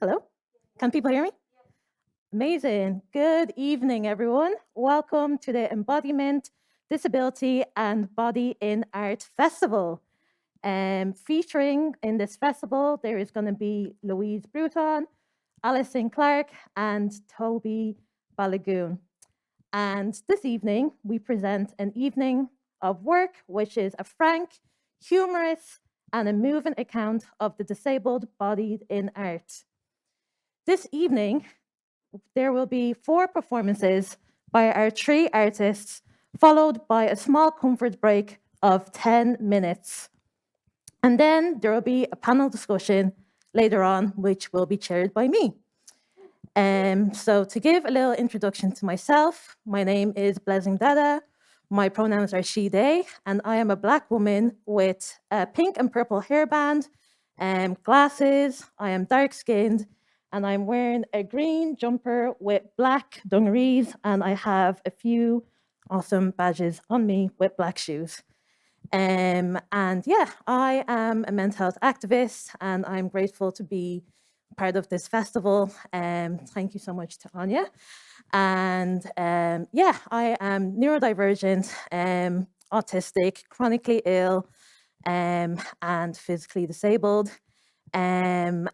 Hello? Can people hear me? Amazing. Good evening, everyone. Welcome to the Embodiment, Disability and Body in Art Festival. Featuring in this festival, there is going to be Louise Bruton, Alison Clarke, and Tobi Balogun. And this evening, we present an evening of work, which is a frank, humorous, and a moving account of the disabled body in art. This evening, there will be 4 performances by our 3 artists, followed by a small comfort break of 10 minutes. And then there will be a panel discussion later on, which will be chaired by me. So to give a little introduction to myself, my name is Blezzing Dada. My pronouns are she, they, and I am a Black woman with a pink and purple hairband, glasses, I am dark-skinned, and I'm wearing a green jumper with black dungarees, and I have a few awesome badges on me with black shoes. And yeah, I am a mental health activist, and I'm grateful to be part of this festival. Thank you so much to Anya. And yeah, I am neurodivergent, autistic, chronically ill, and physically disabled. And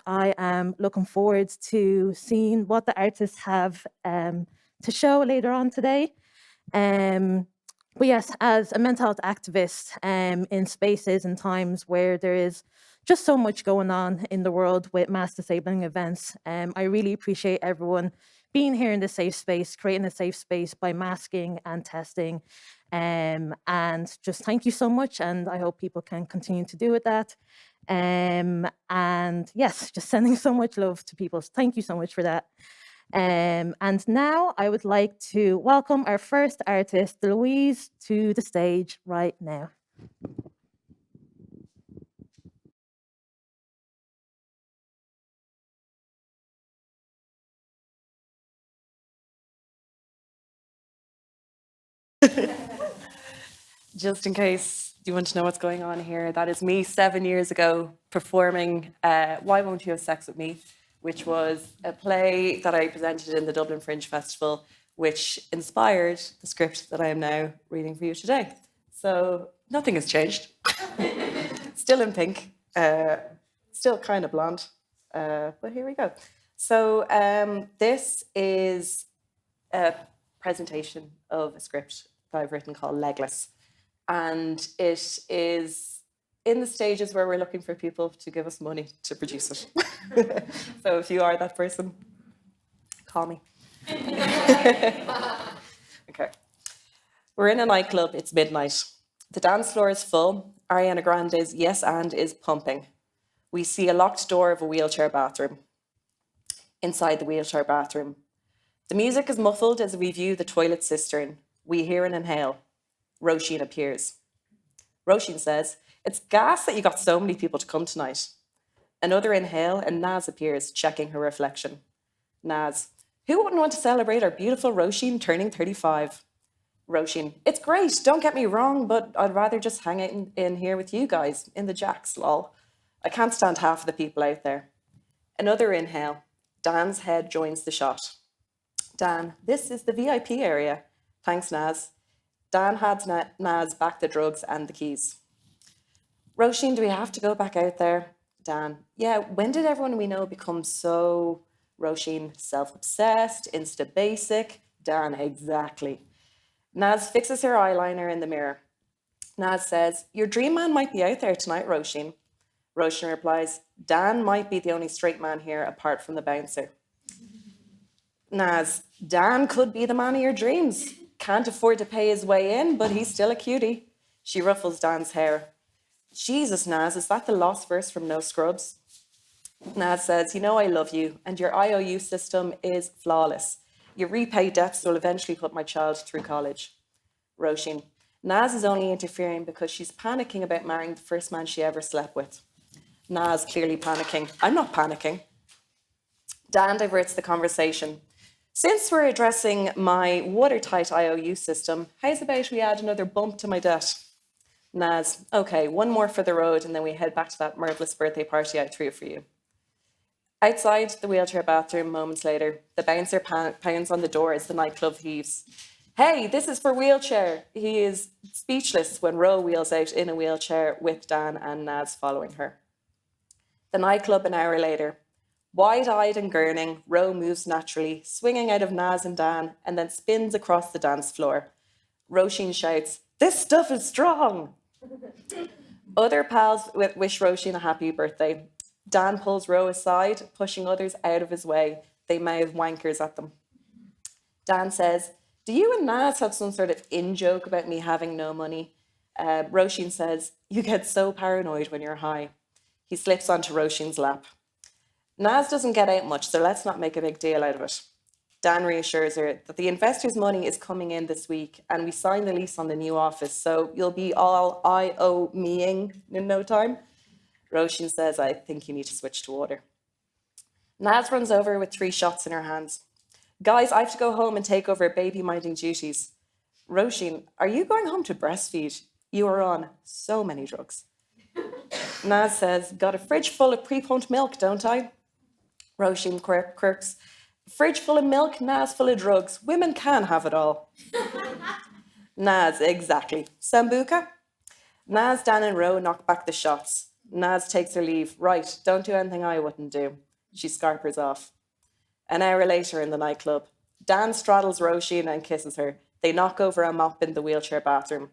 I am looking forward to seeing what the artists have to show later on today. But yes, as a mental health activist in spaces and times where there is just so much going on in the world with mass disabling events, I really appreciate everyone being here in the safe space, creating a safe space by masking and testing. And just thank you so much. And I hope people can continue to do with that. And yes, just sending so much love to people. So thank you so much for that. And now I would like to welcome our first artist, Louise, to the stage right now. Just in case you want to know what's going on here, that is me 7 years ago performing Why Won't You Have Sex With Me, which was a play that I presented in the Dublin Fringe Festival, which inspired the script that I am now reading for you today. So nothing has changed. Still in pink, still kind of blonde, but here we go. So this is a presentation of a script that I've written called Legless. And it is in the stages where we're looking for people to give us money to produce it. So if you are that person, call me. Okay. We're in a nightclub, it's midnight. The dance floor is full. Ariana Grande's Yes and is pumping. We see a locked door of a wheelchair bathroom. Inside the wheelchair bathroom, the music is muffled as we view the toilet cistern. We hear an inhale. Roisin appears. Roisin says, "It's gas that you got so many people to come tonight." Another inhale and Naz appears, checking her reflection. Naz, "Who wouldn't want to celebrate our beautiful Roisin turning 35? Roisin, "It's great, don't get me wrong, but I'd rather just hang out in here with you guys, in the jacks, lol. I can't stand half of the people out there." Another inhale. Dan's head joins the shot. Dan, "This is the VIP area. Thanks, Naz." Dan hands Naz back the drugs and the keys. Roisin, "Do we have to go back out there?" Dan, "Yeah, when did everyone we know become so..." Roisin, "Self-obsessed, insta-basic." Dan, "Exactly." Naz fixes her eyeliner in the mirror. Naz says, "Your dream man might be out there tonight, Roisin." Roisin replies, "Dan might be the only straight man here apart from the bouncer." Naz, "Dan could be the man of your dreams. Can't afford to pay his way in, but he's still a cutie." She ruffles Dan's hair. "Jesus, Naz, is that the lost verse from No Scrubs?" Naz says, "You know I love you, and your IOU system is flawless. Your repay debts will eventually put my child through college." Roisin, "Naz is only interfering because she's panicking about marrying the first man she ever slept with." Naz, clearly panicking, "I'm not panicking." Dan diverts the conversation. "Since we're addressing my watertight IOU system, how's about we add another bump to my debt?" Naz, "Okay, one more for the road and then we head back to that marvellous birthday party I threw for you." Outside the wheelchair bathroom, moments later, the bouncer pounds on the door as the nightclub heaves. Hey, this is for wheelchair. He is speechless when Ro wheels out in a wheelchair with Dan and Naz following her. The nightclub an hour later. Wide-eyed and gurning, Ro moves naturally, swinging out of Naz and Dan, and then spins across the dance floor. Roisin shouts, "This stuff is strong!" Other pals wish Roisin a happy birthday. Dan pulls Ro aside, pushing others out of his way. They mouth wankers at them. Dan says, "Do you and Naz have some sort of in-joke about me having no money?" Roisin says, "You get so paranoid when you're high." He slips onto Roisin's lap. Naz doesn't get out much, so let's not make a big deal out of it. Dan reassures her that the investor's money is coming in this week and we signed the lease on the new office, so you'll be all IO-meing in no time. Roisin says, "I think you need to switch to water." Naz runs over with 3 shots in her hands. "Guys, I have to go home and take over baby-minding duties." Roisin, "Are you going home to breastfeed? You are on so many drugs." Naz says, "Got a fridge full of pre-pumped milk, don't I?" Roisin quirks, "Fridge full of milk, Naz full of drugs. Women can have it all." Naz, exactly. Sambuca? Naz, Dan and Ro knock back the shots. Naz takes her leave. "Right, don't do anything I wouldn't do." She scarpers off. An hour later in the nightclub, Dan straddles Roisin and kisses her. They knock over a mop in the wheelchair bathroom.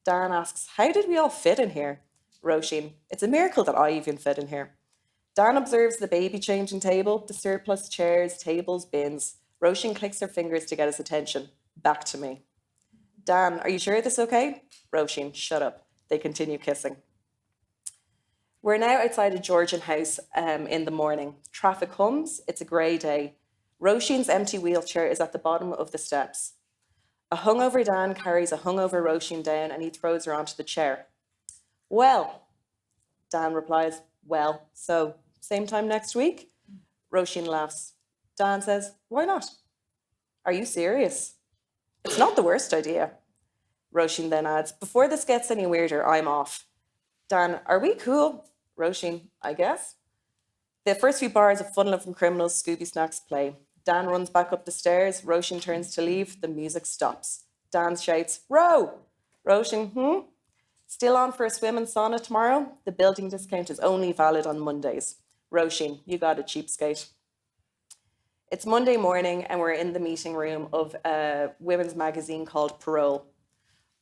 Dan asks, "How did we all fit in here?" Roisin, "It's a miracle that I even fit in here." Dan observes the baby changing table, the surplus chairs, tables, bins. Roisin clicks her fingers to get his attention. "Back to me." Dan, "Are you sure this is okay?" Roisin, "Shut up." They continue kissing. We're now outside a Georgian house in the morning. Traffic hums. It's a grey day. Roisin's empty wheelchair is at the bottom of the steps. A hungover Dan carries a hungover Roisin down and he throws her onto the chair. "Well," Dan replies, "Well, so same time next week?" Roisin laughs. Dan says, "Why not?" "Are you serious?" "It's not the worst idea." Roisin then adds, "Before this gets any weirder, I'm off." Dan, "Are we cool?" Roisin, "I guess." The first few bars of Fun Loving Criminals Scooby Snacks play. Dan runs back up the stairs. Roisin turns to leave. The music stops. Dan shouts, "Ro!" Roisin, "Still on for a swim in sauna tomorrow? The building discount is only valid on Mondays." Roisin, "You got a cheapskate." It's Monday morning and we're in the meeting room of a women's magazine called Parole.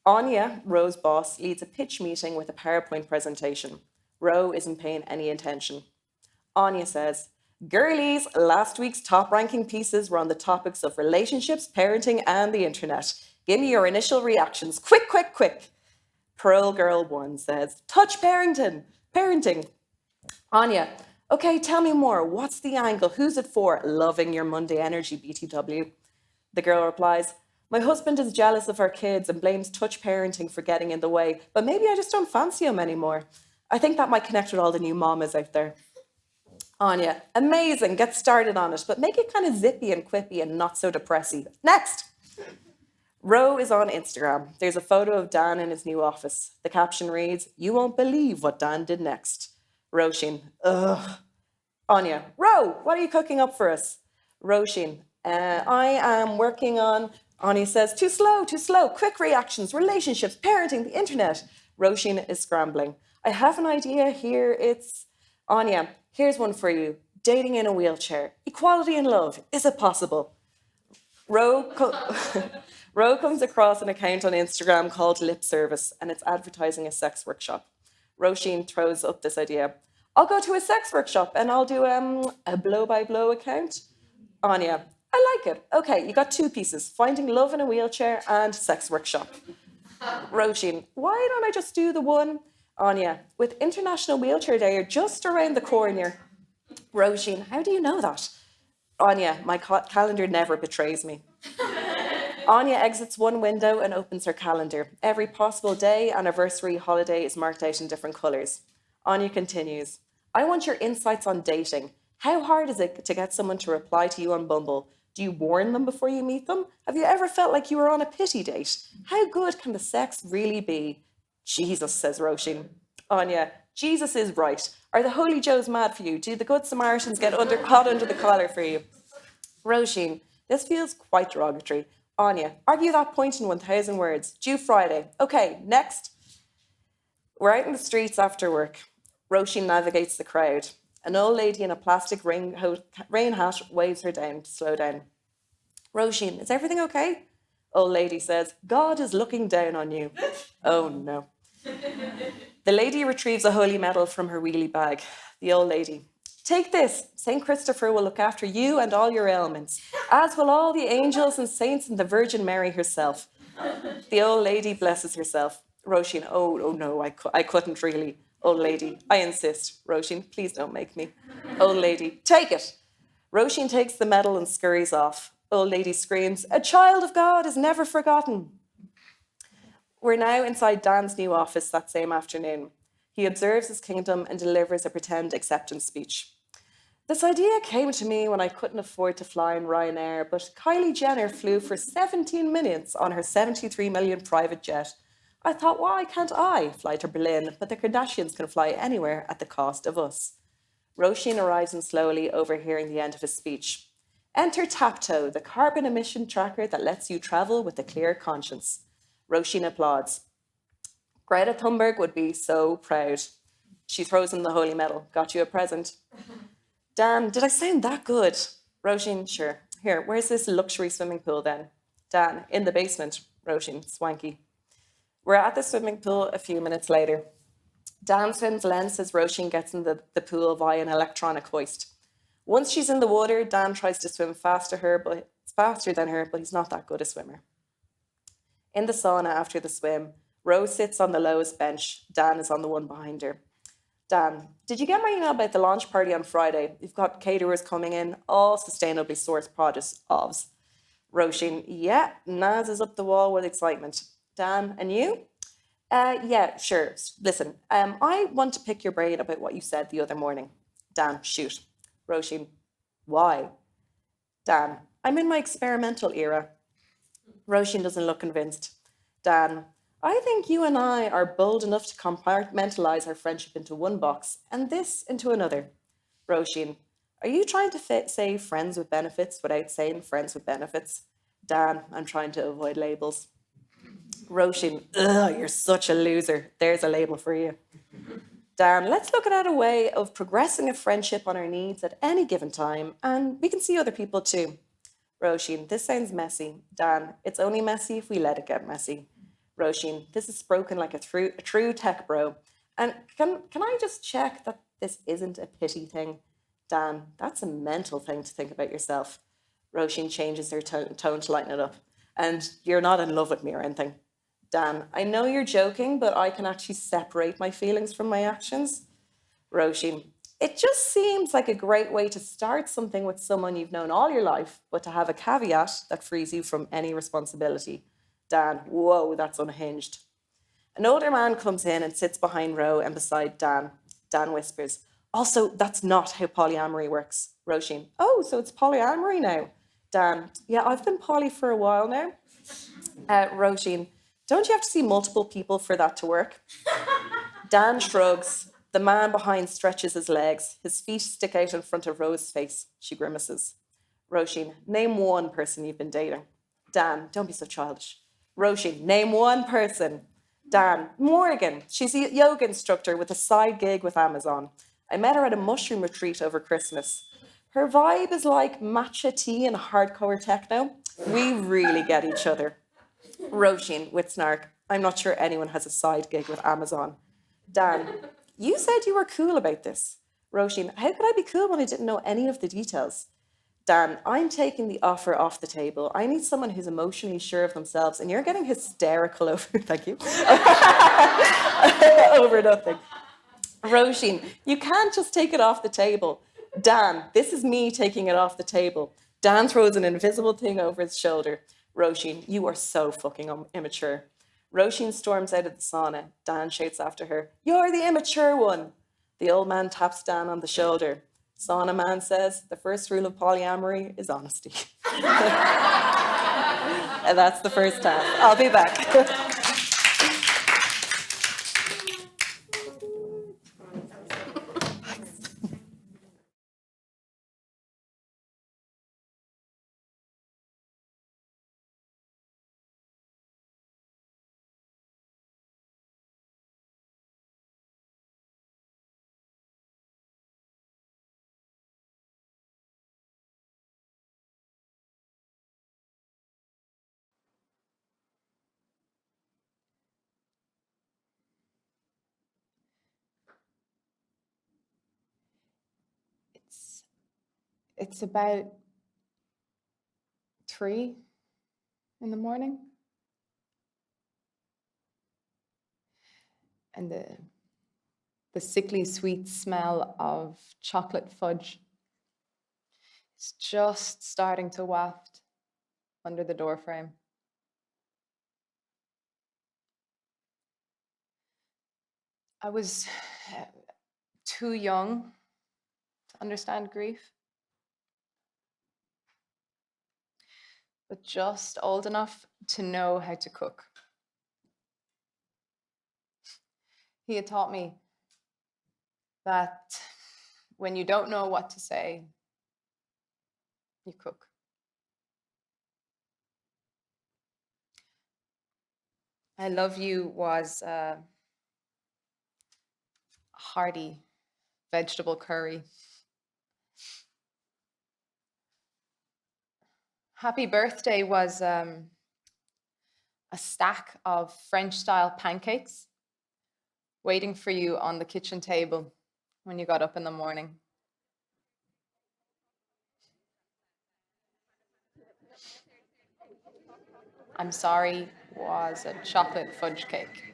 Anya, Ro's boss, leads a pitch meeting with a PowerPoint presentation. Ro isn't paying any attention. Anya says, "Girlies, last week's top-ranking pieces were on the topics of relationships, parenting, and the internet. Give me your initial reactions. Quick, quick, quick." Parole Girl 1 says, "Touch parenting." Anya, "Okay, tell me more. What's the angle? Who's it for? Loving your Monday energy, BTW." The girl replies, "My husband is jealous of our kids and blames touch parenting for getting in the way, but maybe I just don't fancy him anymore. I think that might connect with all the new mamas out there." Anya, "Amazing, get started on it, but make it kind of zippy and quippy and not so depressy. Next." Ro is on Instagram. There's a photo of Dan in his new office. The caption reads, "You won't believe what Dan did next." Roisin, "Ugh." Anya, "Ro, what are you cooking up for us?" Roisin, "I am working on..." Anya says, too slow, quick reactions, relationships, parenting, the internet." Roisin is scrambling. "I have an idea here, it's..." Anya, "Here's one for you. Dating in a wheelchair. Equality in love. Is it possible?" Ro comes across an account on Instagram called Lip Service, and it's advertising a sex workshop. Roisin throws up this idea. "I'll go to a sex workshop and I'll do a blow-by-blow account." Anya, "I like it. Okay, you got 2 pieces. Finding love in a wheelchair and sex workshop." Roisin, "Why don't I just do the one?" Anya, "With International Wheelchair Day, you're just around the corner." Roisin, "How do you know that?" Anya, "My calendar never betrays me." Anya exits one window and opens her calendar. Every possible day, anniversary, holiday is marked out in different colours. Anya continues, "I want your insights on dating. How hard is it to get someone to reply to you on Bumble? Do you warn them before you meet them? Have you ever felt like you were on a pity date? How good can the sex really be?" "Jesus," says Roisin. Anya, Jesus is right. Are the Holy Joes mad for you? Do the Good Samaritans get hot under the collar for you? Roisin, this feels quite derogatory. Anya, argue that point in 1,000 words. Due Friday. Okay, next. We're out in the streets after work. Roisin navigates the crowd. An old lady in a plastic rain hat waves her down to slow down. Roisin, is everything okay? Old lady says, God is looking down on you. Oh no. The lady retrieves a holy medal from her wheelie bag. The old lady, take this. St. Christopher will look after you and all your ailments, as will all the angels and saints and the Virgin Mary herself. The old lady blesses herself. Roisin, oh no, I couldn't really. Old lady, I insist. Roisin, please don't make me. Old lady, take it. Roisin takes the medal and scurries off. Old lady screams, a child of God is never forgotten. We're now inside Dan's new office that same afternoon. He observes his kingdom and delivers a pretend acceptance speech. This idea came to me when I couldn't afford to fly in Ryanair, but Kylie Jenner flew for 17 minutes on her 73 million private jet. I thought, why can't I fly to Berlin, but the Kardashians can fly anywhere at the cost of us? Roisin arrives in slowly, overhearing the end of his speech. Enter Tapto, the carbon emission tracker that lets you travel with a clear conscience. Roisin applauds. Greta Thunberg would be so proud. She throws in the holy medal. Got you a present. Dan, did I sound that good? Roisin, sure. Here, where's this luxury swimming pool then? Dan, in the basement. Roisin, swanky. We're at the swimming pool a few minutes later. Dan swims lengths as Roisin gets in the pool via an electronic hoist. Once she's in the water, Dan tries to swim faster than her, but he's not that good a swimmer. In the sauna after the swim, Rose sits on the lowest bench. Dan is on the one behind her. Dan, did you get my email about the launch party on Friday? We've got caterers coming in, all sustainably sourced produce, OVs. Roisin, yeah, Naz is up the wall with excitement. Dan, and you? Yeah, sure. Listen, I want to pick your brain about what you said the other morning. Dan, shoot. Roisin, why? Dan, I'm in my experimental era. Roisin doesn't look convinced. Dan, I think you and I are bold enough to compartmentalize our friendship into one box and this into another. Roisin, are you trying to say friends with benefits without saying friends with benefits? Dan, I'm trying to avoid labels. Roisin, ugh, you're such a loser. There's a label for you. Dan, let's look at a way of progressing a friendship on our needs at any given time, and we can see other people too. Roisin, this sounds messy. Dan, it's only messy if we let it get messy. Roisin, this is spoken like a true tech bro. And can I just check that this isn't a pity thing? Dan, that's a mental thing to think about yourself. Roisin changes her tone to lighten it up. And you're not in love with me or anything. Dan, I know you're joking, but I can actually separate my feelings from my actions. Roisin, it just seems like a great way to start something with someone you've known all your life, but to have a caveat that frees you from any responsibility. Dan, whoa, that's unhinged. An older man comes in and sits behind Ro and beside Dan. Dan whispers, also, that's not how polyamory works. Roisin, oh, so it's polyamory now. Dan, yeah, I've been poly for a while now. Roisin, don't you have to see multiple people for that to work? Dan shrugs. The man behind stretches his legs. His feet stick out in front of Rose's face. She grimaces. Roisin, name one person you've been dating. Dan, don't be so childish. Roisin, name one person. Dan, Morgan. She's a yoga instructor with a side gig with Amazon. I met her at a mushroom retreat over Christmas. Her vibe is like matcha tea and hardcore techno. We really get each other. Roisin, with snark, I'm not sure anyone has a side gig with Amazon. Dan, you said you were cool about this. Roisin, how could I be cool when I didn't know any of the details? Dan, I'm taking the offer off the table. I need someone who's emotionally sure of themselves, and you're getting hysterical over, thank you, over nothing. Roisin, you can't just take it off the table. Dan, this is me taking it off the table. Dan throws an invisible thing over his shoulder. Roisin, you are so fucking immature. Roisin storms out of the sauna. Dan shouts after her, you're the immature one. The old man taps Dan on the shoulder. Sauna man says, the first rule of polyamory is honesty. And that's the first half. I'll be back. It's about 3 in the morning. And the sickly sweet smell of chocolate fudge is just starting to waft under the doorframe. I was too young to understand grief, but just old enough to know how to cook. He had taught me that when you don't know what to say, you cook. I love you was a hearty vegetable curry. Happy birthday was a stack of French-style pancakes waiting for you on the kitchen table when you got up in the morning. I'm sorry was a chocolate fudge cake.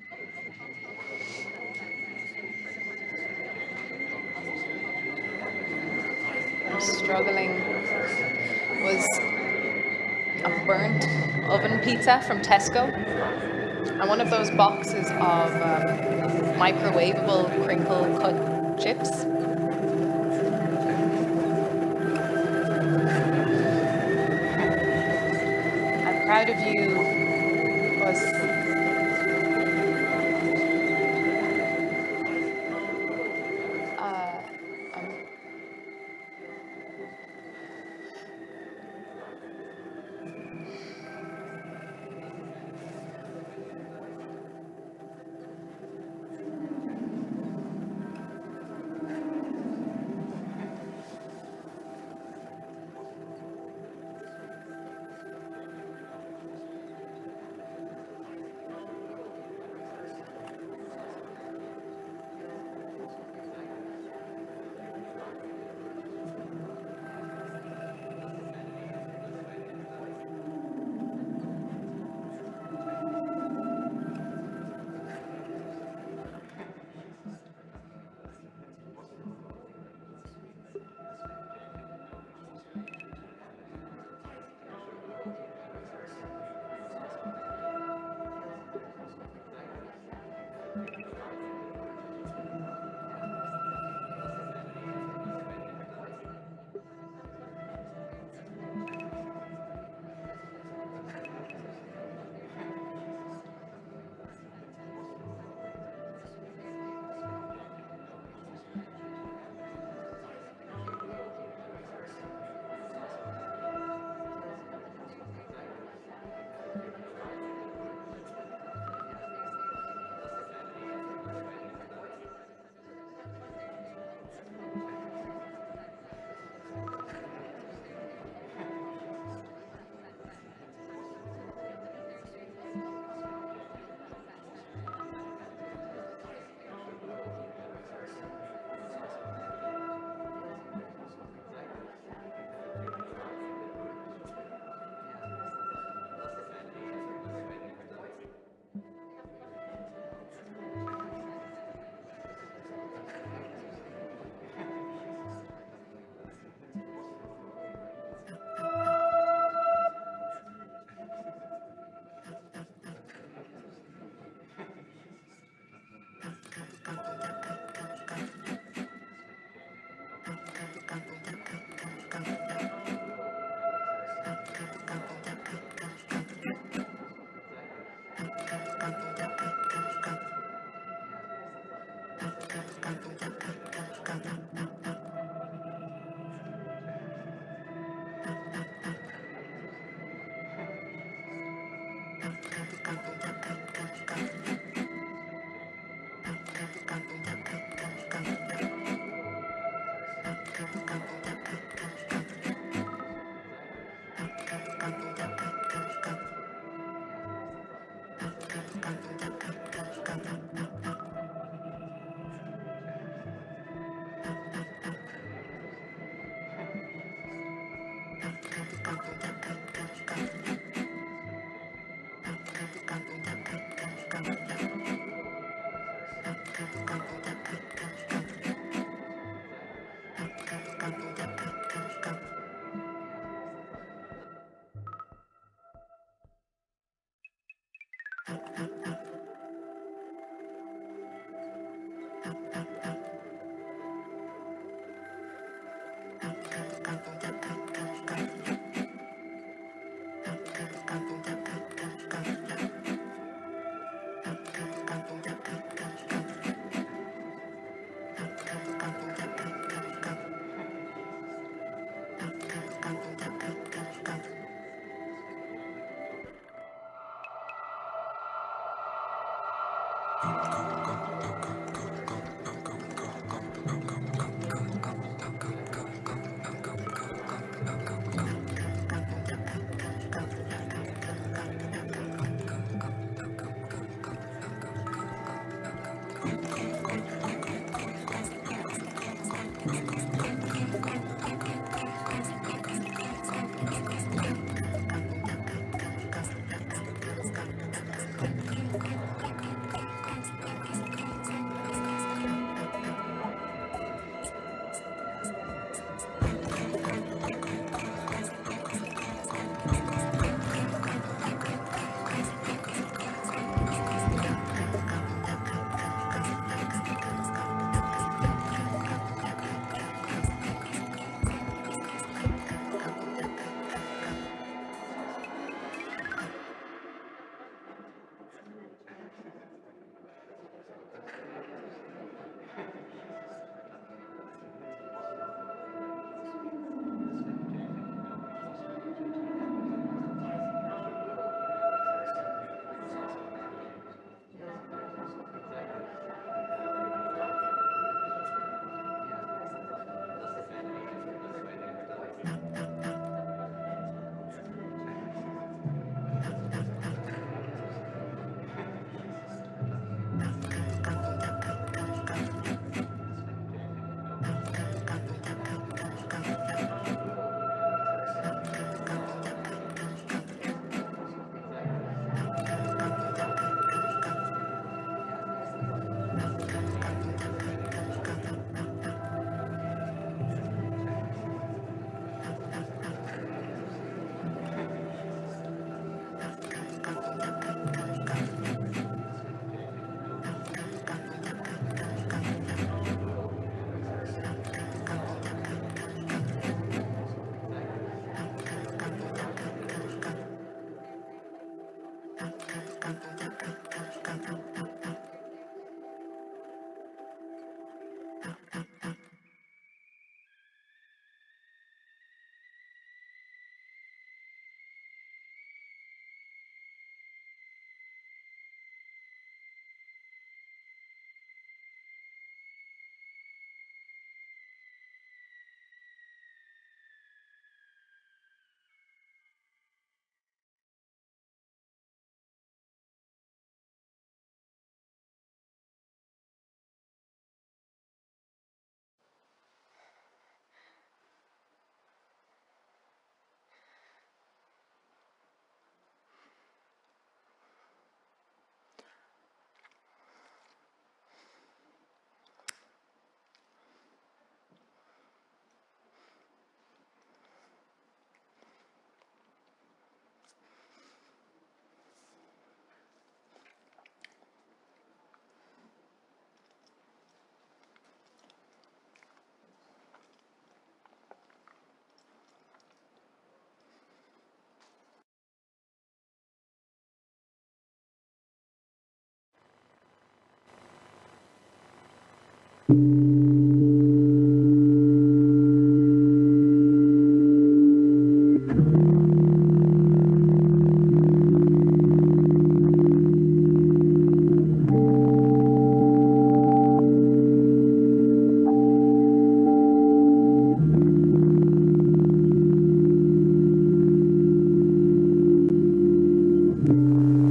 I'm struggling was a burnt oven pizza from Tesco and one of those boxes of microwavable crinkle cut chips. I'm proud of you was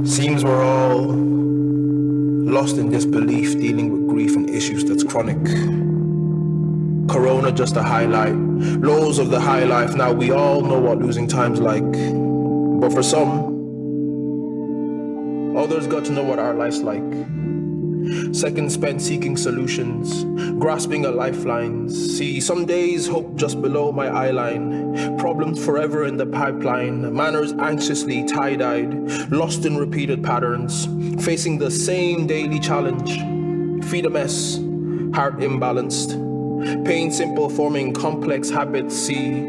Seems we're all lost in disbelief, dealing with grief and issues that's chronic. Corona just a highlight, lows of the high life. Now we all know what losing time's like. But for some, others got to know what our life's like. Seconds spent seeking solutions, grasping at lifelines. See, some days hope just below my eyeline. Problems forever in the pipeline. Manners anxiously tie-dyed, lost in repeated patterns. Facing the same daily challenge. Feet a mess, heart imbalanced. Pain simple, forming complex habits. See,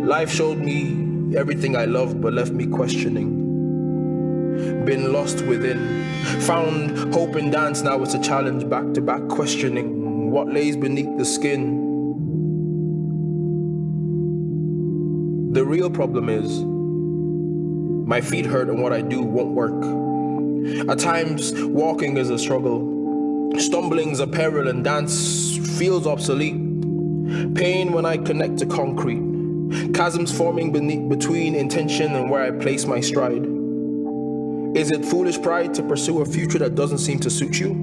life showed me everything I loved but left me questioning. Been lost within, found hope in dance. Now it's a challenge, back to back questioning what lays beneath the skin. The real problem is my feet hurt and what I do won't work. At times walking is a struggle, stumbling's a peril and dance feels obsolete. Pain when I connect to concrete, chasms forming between intention and where I place my stride. Is it foolish pride to pursue a future that doesn't seem to suit you?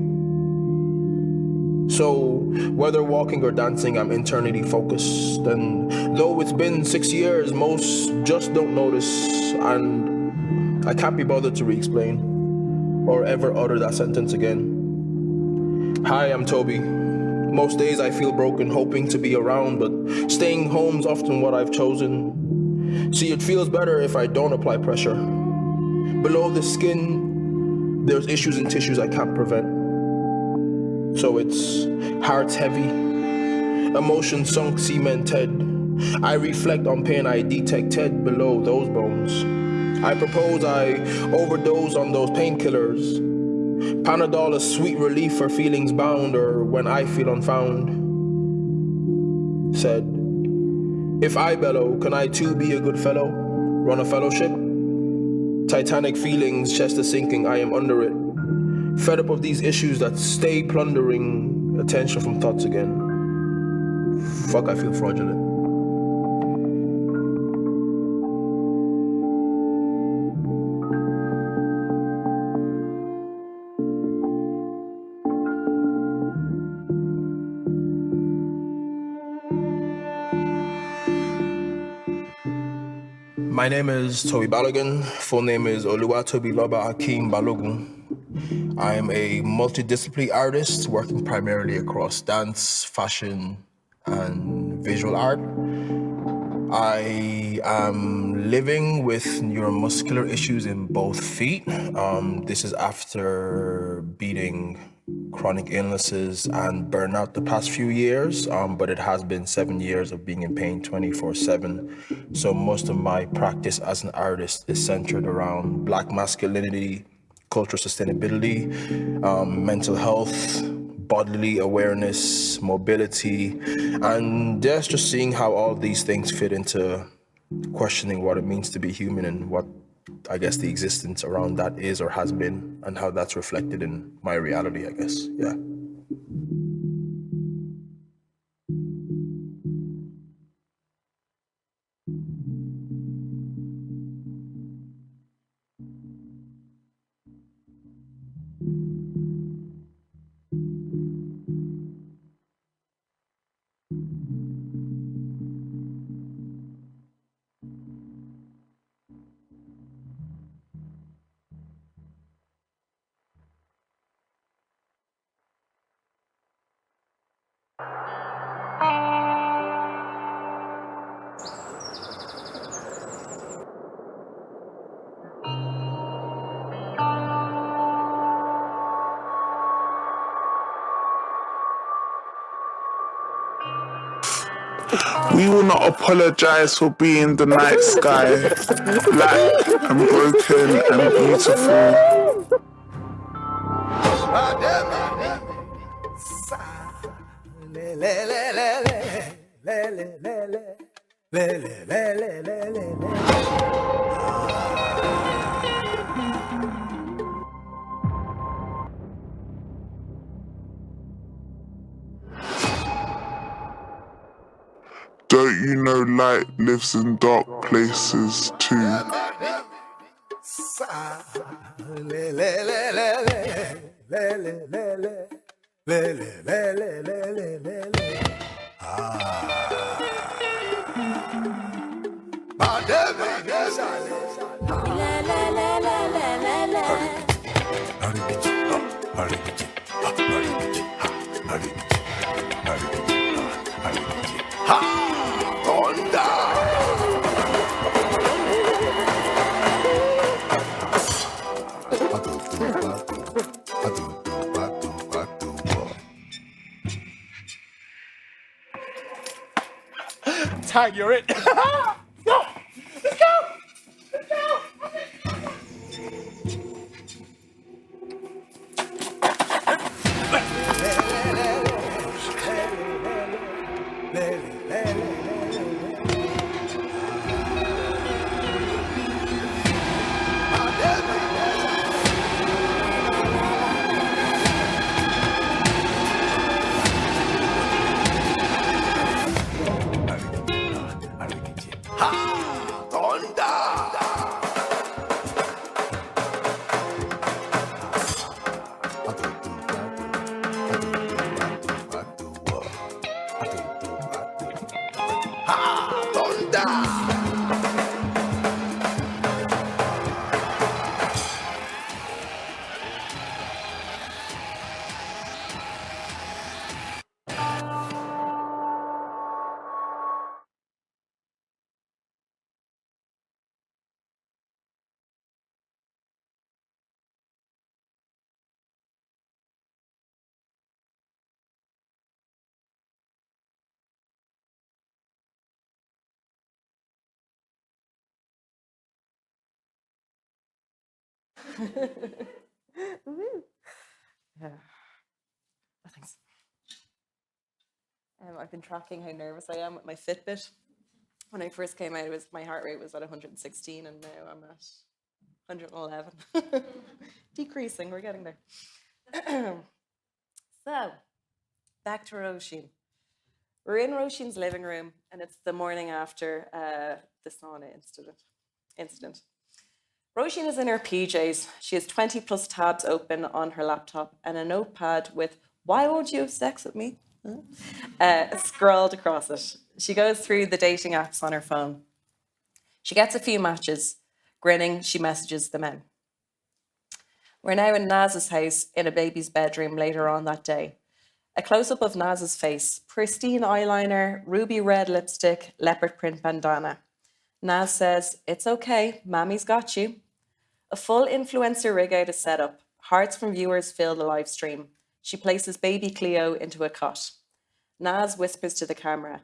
So, whether walking or dancing, I'm internally focused. And though it's been 6 years, most just don't notice. And I can't be bothered to re-explain or ever utter that sentence again. Hi, I'm Tobi. Most days I feel broken, hoping to be around, but staying home's often what I've chosen. See, it feels better if I don't apply pressure. Below the skin, there's issues and tissues I can't prevent. So it's heart's heavy, emotions sunk, cemented. I reflect on pain I detected below those bones. I propose I overdose on those painkillers. Panadol a sweet relief for feelings bound or when I feel unfound. Said, if I bellow, can I too be a good fellow? Run a fellowship? Titanic feelings, chest is sinking, I am under it. Fed up of these issues that stay plundering attention from thoughts again. Fuck, I feel fraudulent. My name is Tobi Balogun. Full name is Tobi Hakeem Balogun. I am a multidisciplinary artist working primarily across dance, fashion, and visual art. I am living with neuromuscular issues in both feet. This is after beating chronic illnesses and burnout the past few years, but it has been 7 years of being in pain 24/7. So most of my practice as an artist is centered around Black masculinity, cultural sustainability, mental health, bodily awareness, mobility, and just seeing how all these things fit into questioning what it means to be human and what I guess the existence around that is or has been and how that's reflected in my reality, I guess, yeah. We will not apologize for being the night sky, black and broken and beautiful. Don't you know light lives in dark places too? Tag, you're it. Go! Let's go! Let's go! Yeah. Thanks. I've been tracking how nervous I am with my Fitbit. When I first came out, my heart rate was at 116, and now I'm at 111. Decreasing, we're getting there. So, back to Roisin. We're in Roisin's living room, and it's the morning after the sauna incident. Roisin is in her PJs. She has 20 plus tabs open on her laptop and a notepad with "Why won't you have sex with me?" Scrawled across it. She goes through the dating apps on her phone. She gets a few matches. Grinning, she messages them in. We're now in Naz's house in a baby's bedroom later on that day. A close-up of Naz's face, pristine eyeliner, ruby red lipstick, leopard print bandana. Naz says, "It's okay, Mammy's got you." A full influencer rig out is set up. Hearts from viewers fill the live stream. She places baby Cleo into a cot. Naz whispers to the camera,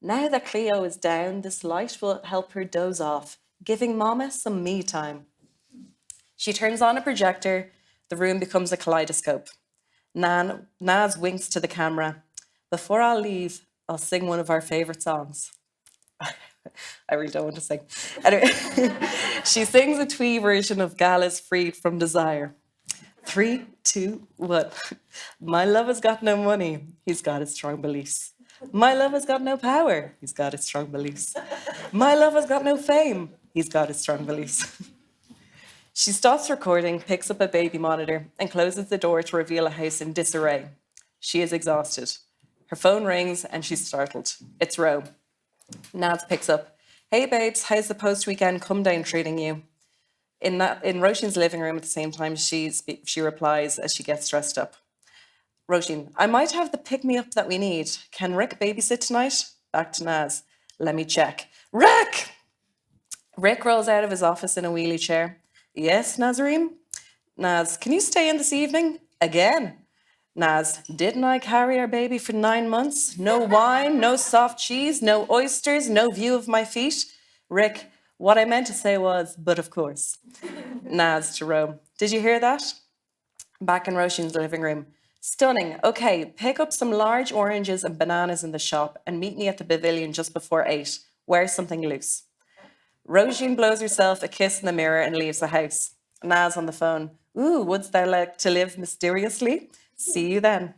"Now that Cleo is down, this light will help her doze off, giving Mama some me time." She turns on a projector. The room becomes a kaleidoscope. Naz winks to the camera. "Before I leave, I'll sing one of our favourite songs." I really don't want to sing. Anyway, she sings a twee version of Gala's Freed from Desire. 3, 2, 1. My love has got no money. He's got his strong beliefs. My love has got no power. He's got his strong beliefs. My love has got no fame. He's got his strong beliefs. She stops recording, picks up a baby monitor, and closes the door to reveal a house in disarray. She is exhausted. Her phone rings and she's startled. It's Ro. Naz picks up. "Hey babes, how's the post-weekend come-down treating you?" In Roisin's living room at the same time, she replies as she gets dressed up. "Roisin, I might have the pick-me-up that we need. Can Rick babysit tonight?" Back to Naz. "Let me check." "Rick!" Rick rolls out of his office in a wheelie chair. "Yes, Nazarene?" Naz, "Can you stay in this evening?" Again. Naz, "Didn't I carry our baby for 9 months? No wine, no soft cheese, no oysters, no view of my feet." Rick, "What I meant to say was, but of course." Naz to Ro, "Did you hear that?" Back in Roisin's living room. "Stunning. Okay, pick up some large oranges and bananas in the shop and meet me at the pavilion just before 8. Wear something loose." Roisin blows herself a kiss in the mirror and leaves the house. Naz on the phone. "Ooh, wouldst thou like to live mysteriously? See you then."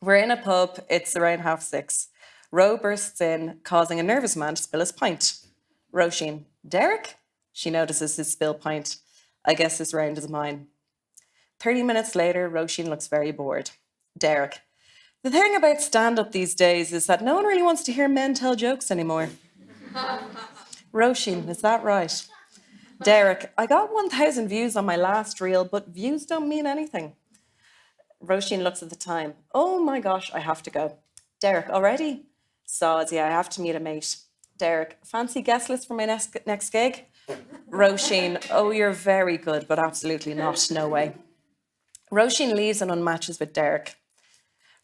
We're in a pub. It's around 6:30. Ro bursts in, causing a nervous man to spill his pint. Roisin, "Derek?" She notices his spilled pint. "I guess this round is mine." 30 minutes later, Roisin looks very bored. Derek, The thing about stand-up these days is that no one really wants to hear men tell jokes anymore. Roisin, is that right? Derek, I got 1,000 views on my last reel, but views don't mean anything. Roisin looks at the time. Oh my gosh, I have to go. Derek, already? Soz, yeah, I have to meet a mate. Derek, fancy guest list for my next gig? Roisin, oh, you're very good, but absolutely not, no way. Roisin leaves and unmatches with Derek.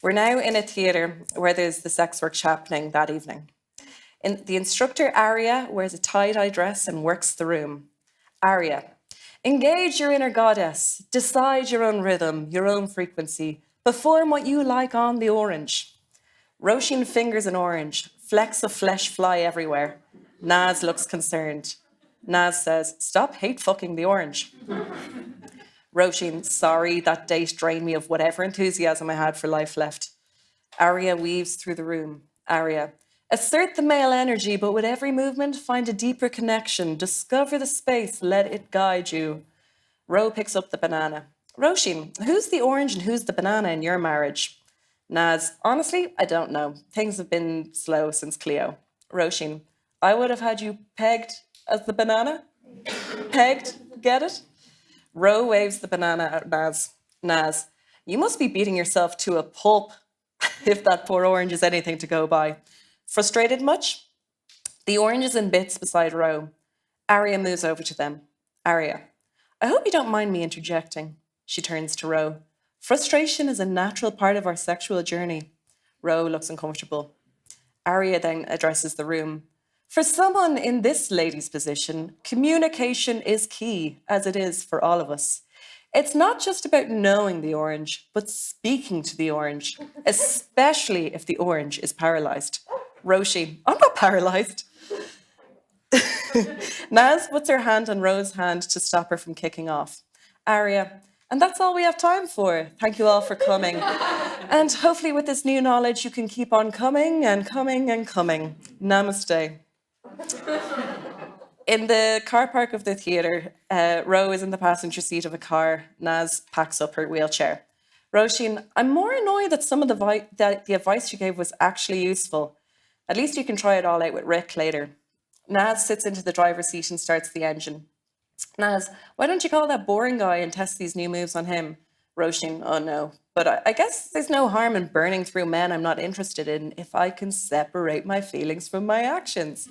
We're now in a theatre where there's the sex work happening that evening. The instructor, Aria, wears a tie-dye dress and works the room. Aria, engage your inner goddess, decide your own rhythm, your own frequency, perform what you like on the orange. Roisin fingers an orange, flecks of flesh fly everywhere. Naz looks concerned. Naz says, stop hate fucking the orange. Roisin, sorry, that date drained me of whatever enthusiasm I had for life left. Aria weaves through the room. Aria, assert the male energy, but with every movement, find a deeper connection. Discover the space, let it guide you. Ro picks up the banana. Roisin, who's the orange and who's the banana in your marriage? Naz, honestly, I don't know. Things have been slow since Cleo. Roisin, I would have had you pegged as the banana. Pegged, get it? Ro waves the banana at Naz. Naz, you must be beating yourself to a pulp if that poor orange is anything to go by. Frustrated much? The orange is in bits beside Ro. Aria moves over to them. Aria, I hope you don't mind me interjecting. She turns to Ro. Frustration is a natural part of our sexual journey. Ro looks uncomfortable. Aria then addresses the room. For someone in this lady's position, communication is key, as it is for all of us. It's not just about knowing the orange, but speaking to the orange, especially if the orange is paralyzed. Roisin, I'm not paralyzed. Naz puts her hand on Ro's hand to stop her from kicking off. Aria, and that's all we have time for. Thank you all for coming. And hopefully with this new knowledge, you can keep on coming and coming and coming. Namaste. In the car park of the theatre, Ro is in the passenger seat of a car. Naz packs up her wheelchair. Roisin, I'm more annoyed that some of the advice you gave was actually useful. At least you can try it all out with Rick later. Naz sits into the driver's seat and starts the engine. Naz, why don't you call that boring guy and test these new moves on him? Roisin, oh no. But I guess there's no harm in burning through men I'm not interested in if I can separate my feelings from my actions.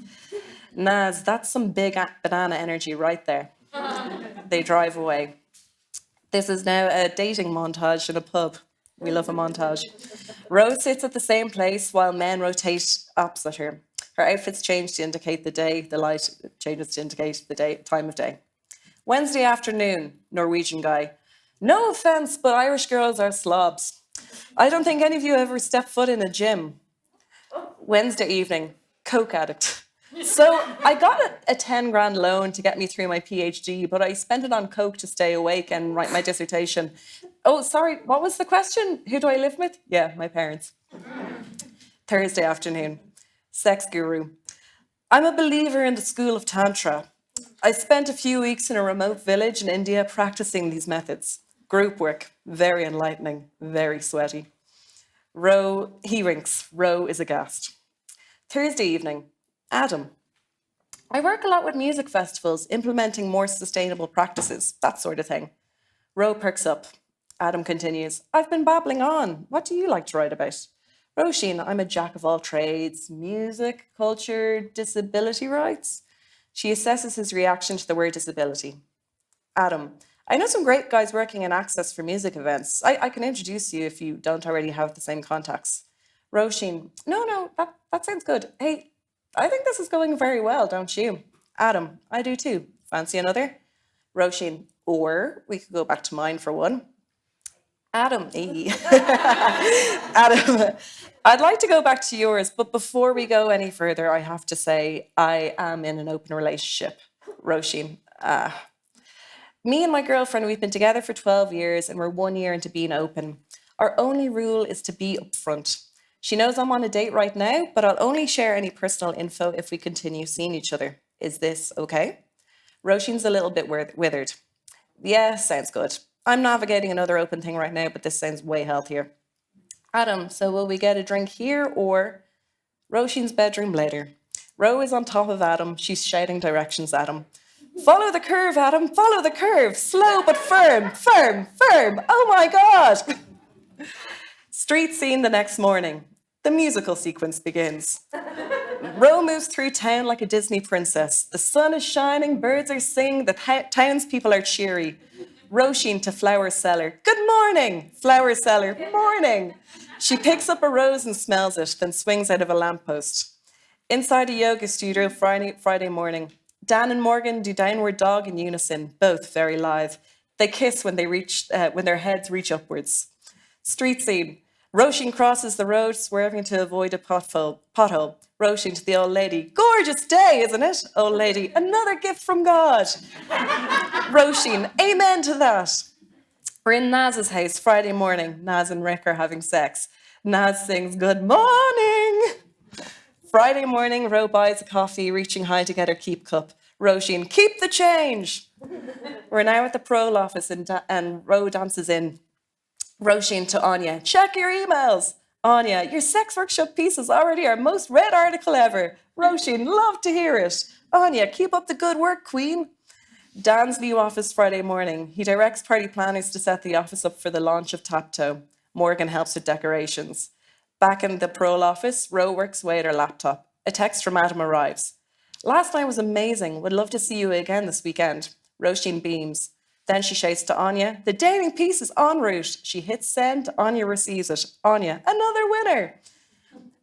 Naz, that's some big banana energy right there. They drive away. This is now a dating montage in a pub. We love a montage. Rose sits at the same place while men rotate opposite her. Her outfits change to indicate the day. The light changes to indicate the time of day. Wednesday afternoon, Norwegian guy. No offense, but Irish girls are slobs. I don't think any of you ever stepped foot in a gym. Wednesday evening, coke addict. So I got a 10 grand loan to get me through my PhD, but I spent it on coke to stay awake and write my dissertation. Oh, sorry, what was the question? Who do I live with? Yeah, my parents. Thursday afternoon, sex guru. I'm a believer in the school of Tantra. I spent a few weeks in a remote village in India practicing these methods. Group work, very enlightening, very sweaty. He rinks. Ro is aghast. Thursday evening, Adam. I work a lot with music festivals, implementing more sustainable practices, that sort of thing. Ro perks up. Adam continues, I've been babbling on. What do you like to write about? Roisin, I'm a jack of all trades, music, culture, disability rights. She assesses his reaction to the word disability. Adam, I know some great guys working in access for music events. I can introduce you if you don't already have the same contacts. Roisin, no, that sounds good. Hey, I think this is going very well, don't you? Adam, I do too. Fancy another? Roisin, or we could go back to mine for one. Adam, Adam, I'd like to go back to yours, but before we go any further, I have to say I am in an open relationship. Roisin, me and my girlfriend, we've been together for 12 years and we're 1 year into being open. Our only rule is to be upfront. She knows I'm on a date right now, but I'll only share any personal info if we continue seeing each other. Is this okay? Roisin's a little bit withered. Yeah, sounds good. I'm navigating another open thing right now, but this sounds way healthier. Adam, so will we get a drink here or Roisin's bedroom later? Ro is on top of Adam. She's shouting directions at him. Follow the curve, Adam, follow the curve. Slow but firm, firm, firm. Oh my God. Street scene the next morning. The musical sequence begins. Ro moves through town like a Disney princess. The sun is shining, birds are singing, the townspeople are cheery. Roisin to flower seller. Good morning, flower seller, morning. She picks up a rose and smells it, then swings out of a lamppost. Inside a yoga studio Friday morning. Dan and Morgan do downward dog in unison, both very live. They kiss when their heads reach upwards. Street scene. Roisin crosses the road, swerving to avoid a pothole. Roisin to the old lady. Gorgeous day, isn't it? Old lady. Another gift from God. Roisin. Amen to that. We're in Naz's house Friday morning. Naz and Rick are having sex. Naz sings, good morning. Friday morning, Ro buys a coffee, reaching high to get her keep cup. Roisin, keep the change. We're now at the parole office and Ro dances in. Roisin to Anya, check your emails. Anya, your sex workshop piece is already our most read article ever. Roisin, love to hear it. Anya, keep up the good work, queen. Dan's new office Friday morning. He directs party planners to set the office up for the launch of Taptoe. Morgan helps with decorations. Back in the parole office, Ro works away at her laptop. A text from Adam arrives. Last night was amazing. Would love to see you again this weekend. Roisin beams. Then she shouts to Anya, the dating piece is en route. She hits send, Anya receives it. Anya, another winner.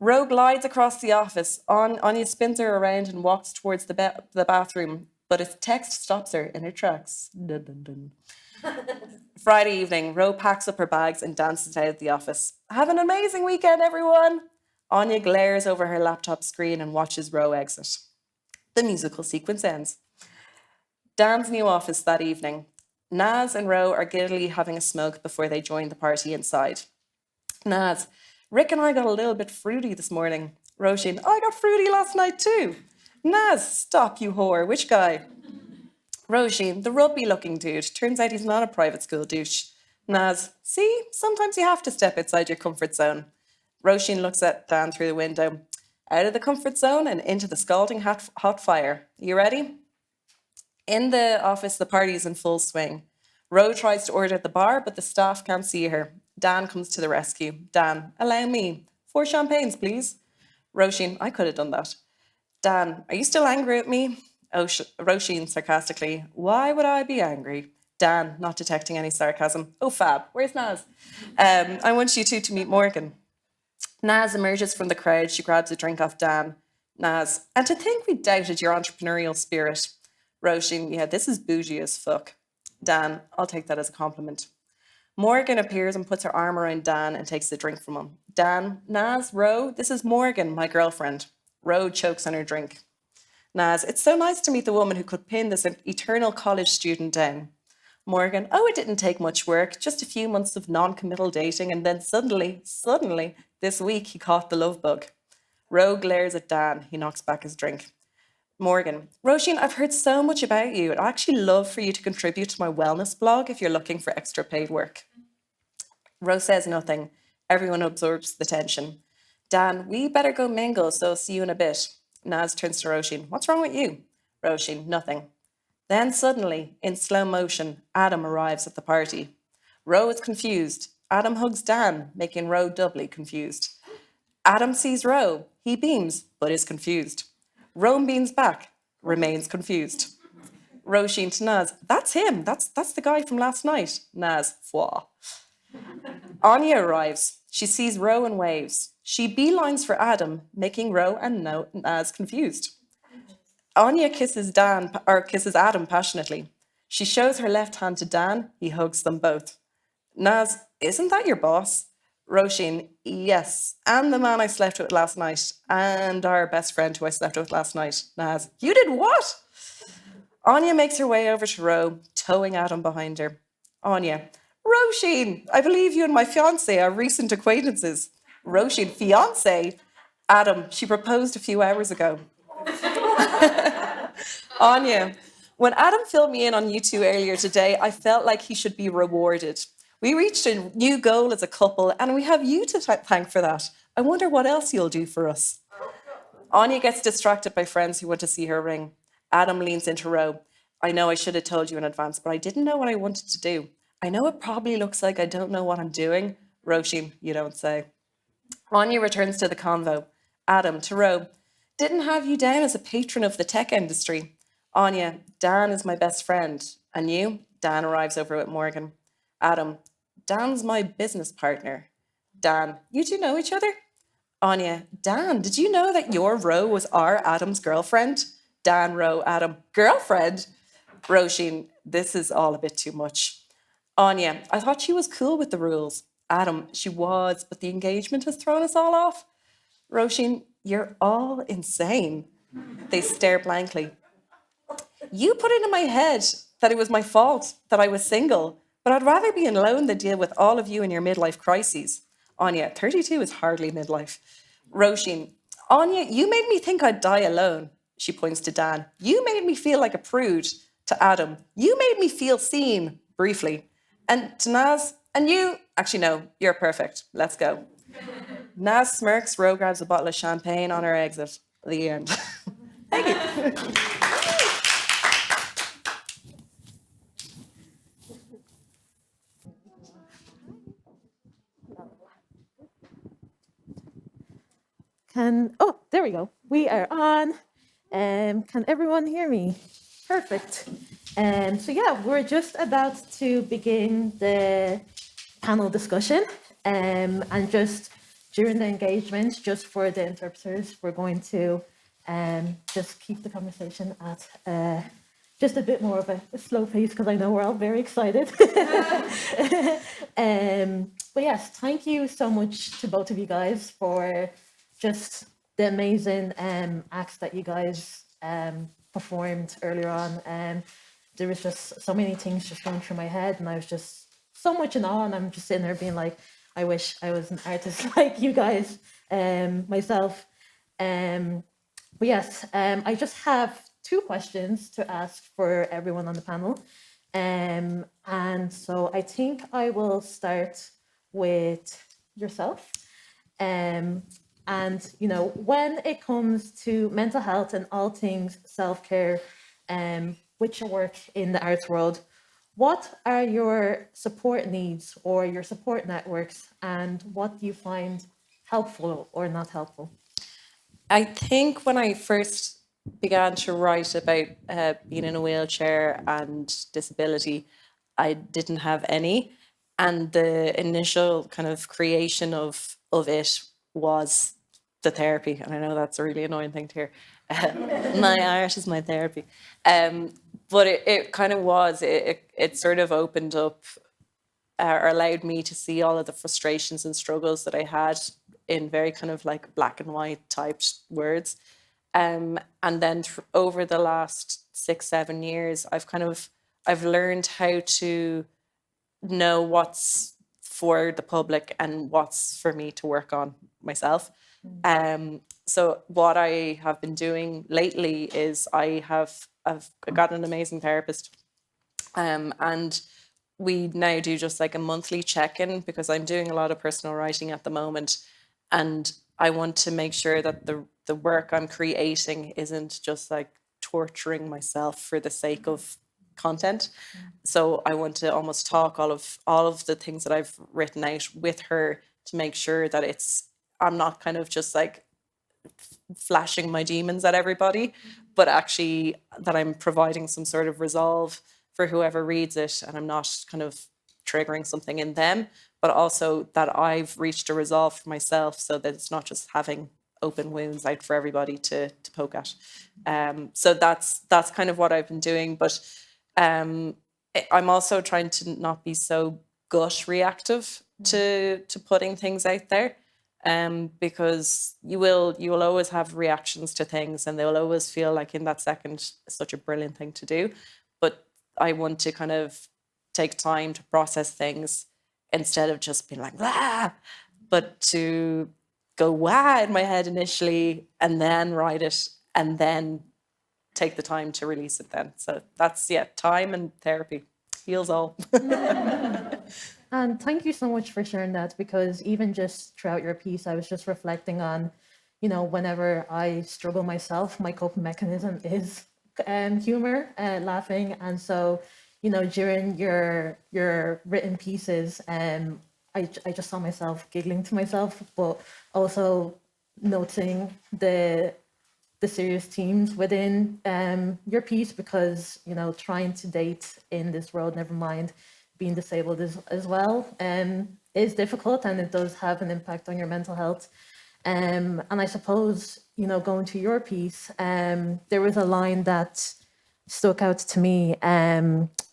Ro glides across the office. Anya spins her around and walks towards the bathroom, but a text stops her in her tracks. Dun, dun, dun. Friday evening, Ro packs up her bags and dances out of the office. Have an amazing weekend, everyone. Anya glares over her laptop screen and watches Ro exit. The musical sequence ends. Dan's new office that evening. Naz and Ro are giddily having a smoke before they join the party inside. Naz, Rick and I got a little bit fruity this morning. Roisin, I got fruity last night too. Naz, stop you whore, which guy? Roisin, the rugby-looking dude. Turns out he's not a private school douche. Naz, see, sometimes you have to step outside your comfort zone. Roisin looks at Dan through the window. Out of the comfort zone and into the scalding hot fire. You ready? In the office, the party is in full swing. Ro tries to order at the bar, but the staff can't see her. Dan comes to the rescue. Dan, allow me. 4 champagnes, please. Roisin, I could have done that. Dan, are you still angry at me? Roisin sarcastically, why would I be angry? Dan, not detecting any sarcasm. Oh, fab, where's Naz? I want you two to meet Morgan. Naz emerges from the crowd. She grabs a drink off Dan. Naz, and to think we doubted your entrepreneurial spirit. Roisin, yeah, this is bougie as fuck. Dan, I'll take that as a compliment. Morgan appears and puts her arm around Dan and takes the drink from him. Dan, Naz, Ro, this is Morgan, my girlfriend. Ro chokes on her drink. Naz, it's so nice to meet the woman who could pin this eternal college student down. Morgan, oh, it didn't take much work, just a few months of non-committal dating, and then suddenly, this week he caught the love bug. Ro glares at Dan. He knocks back his drink. Morgan, Roisin, I've heard so much about you. I'd actually love for you to contribute to my wellness blog if you're looking for extra paid work. Ro says nothing. Everyone absorbs the tension. Dan, we better go mingle, so I'll see you in a bit. Naz turns to Roisin. What's wrong with you? Roisin, nothing. Then suddenly, in slow motion, Adam arrives at the party. Ro is confused. Adam hugs Dan, making Ro doubly confused. Adam sees Ro. He beams, but is confused. Ro beams back, remains confused. Roisin to Naz, that's him. That's the guy from last night. Naz, fwa. Anya arrives. She sees Ro and waves. She beelines for Adam, making Ro and Naz confused. Anya kisses Adam passionately. She shows her left hand to Dan. He hugs them both. Naz, isn't that your boss? Roisin, yes, and the man I slept with last night, and our best friend who I slept with last night. Naz, you did what? Anya makes her way over to Ro, towing Adam behind her. Anya, Roisin, I believe you and my fiancé are recent acquaintances. Roisin, fiancé? Adam, she proposed a few hours ago. Anya, when Adam filled me in on you two earlier today, I felt like he should be rewarded. We reached a new goal as a couple, and we have you to thank for that. I wonder what else you'll do for us. Anya gets distracted by friends who want to see her ring. Adam leans into Ro. I know I should have told you in advance, but I didn't know what I wanted to do. I know it probably looks like I don't know what I'm doing. Roisin, you don't say. Anya returns to the convo. Adam to Ro. Didn't have you down as a patron of the tech industry. Anya, Dan is my best friend. And you? Dan arrives over with Morgan. Adam, Dan's my business partner. Dan, you two know each other? Anya, Dan, did you know that your Ro was our Adam's girlfriend? Dan, Ro, Adam, girlfriend? Roisin, this is all a bit too much. Anya, I thought she was cool with the rules. Adam, she was, but the engagement has thrown us all off. Roisin, you're all insane. They stare blankly. You put it in my head that it was my fault that I was single, but I'd rather be alone than deal with all of you in your midlife crises. Anya, 32 is hardly midlife. Roisin, Anya, you made me think I'd die alone. She points to Dan. You made me feel like a prude. To Adam, you made me feel seen, briefly. And to Naz, and you, actually no, you're perfect. Let's go. Naz smirks, Ro grabs a bottle of champagne on her exit. The end. Thank you. Oh, there we go. We are on. Can everyone hear me? Perfect. So yeah, we're just about to begin the panel discussion. And just during the engagement, just for the interpreters, we're going to just keep the conversation at just a bit more of a slow pace, because I know we're all very excited. But yes, thank you so much to both of you guys for just the amazing acts that you guys performed earlier on. There was just so many things just going through my head, and I was just so much in awe, and I'm just sitting there being like, I wish I was an artist like you guys, myself. But yes, I just have 2 questions to ask for everyone on the panel. And so I think I will start with yourself. And, you know, when it comes to mental health and all things self-care, with your work in the arts world, what are your support needs or your support networks, and what do you find helpful or not helpful? I think when I first began to write about being in a wheelchair and disability, I didn't have any. And the initial kind of creation of it was the therapy. And I know that's a really annoying thing to hear. My art is my therapy. But it kind of was, it sort of opened up or allowed me to see all of the frustrations and struggles that I had in very kind of like black and white typed words. And then over the last 6-7 years, I've learned how to know what's for the public and what's for me to work on myself. So what I have been doing lately is I've got an amazing therapist, and we now do just like a monthly check-in, because I'm doing a lot of personal writing at the moment, and I want to make sure that the work I'm creating isn't just like torturing myself for the sake of content. So I want to almost talk all of the things that I've written out with her to make sure that I'm not kind of just like flashing my demons at everybody, but actually that I'm providing some sort of resolve for whoever reads it, and I'm not kind of triggering something in them, but also that I've reached a resolve for myself, so that it's not just having open wounds out for everybody to poke at. So that's kind of what I've been doing, but I'm also trying to not be so gut reactive to putting things out there. Because you will always have reactions to things, and they will always feel like in that second such a brilliant thing to do. But I want to kind of take time to process things instead of just being like, ah, but to go wah in my head initially and then write it and then take the time to release it then. So that's, time and therapy heals all. And thank you so much for sharing that, because even just throughout your piece, I was just reflecting on, whenever I struggle myself, my coping mechanism is humor, laughing. And so, during your written pieces, I just saw myself giggling to myself, but also noting the serious themes within your piece, because trying to date in this world, never mind being disabled as well, is difficult, and it does have an impact on your mental health. And I suppose going to your piece, there was a line that stuck out to me.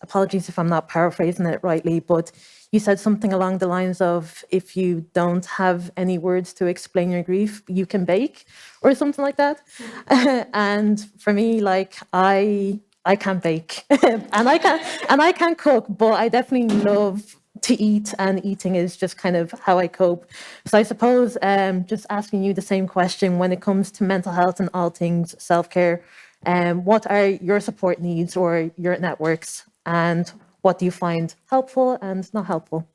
Apologies if I'm not paraphrasing it rightly, but you said something along the lines of, if you don't have any words to explain your grief, you can bake, or something like that. And for me, like, I can't bake and I can't cook, but I definitely love to eat, and eating is just kind of how I cope. So I suppose just asking you the same question when it comes to mental health and all things self-care. What are your support needs or your networks, and what do you find helpful and not helpful?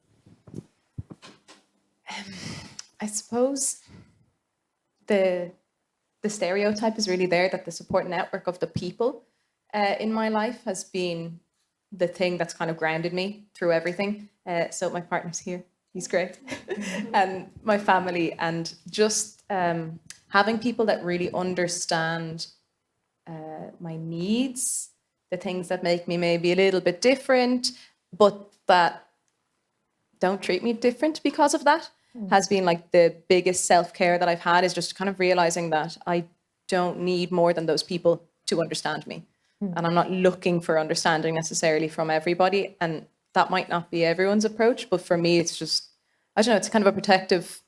I suppose the stereotype is really there that the support network of the people in my life has been the thing that's kind of grounded me through everything. So my partner's here, he's great, and my family, and just having people that really understand my needs, the things that make me maybe a little bit different, but that don't treat me different because of that, has been like the biggest self-care that I've had, is just kind of realizing that I don't need more than those people to understand me. And I'm not looking for understanding necessarily from everybody. And that might not be everyone's approach, but for me, it's just, I don't know, it's kind of a protective,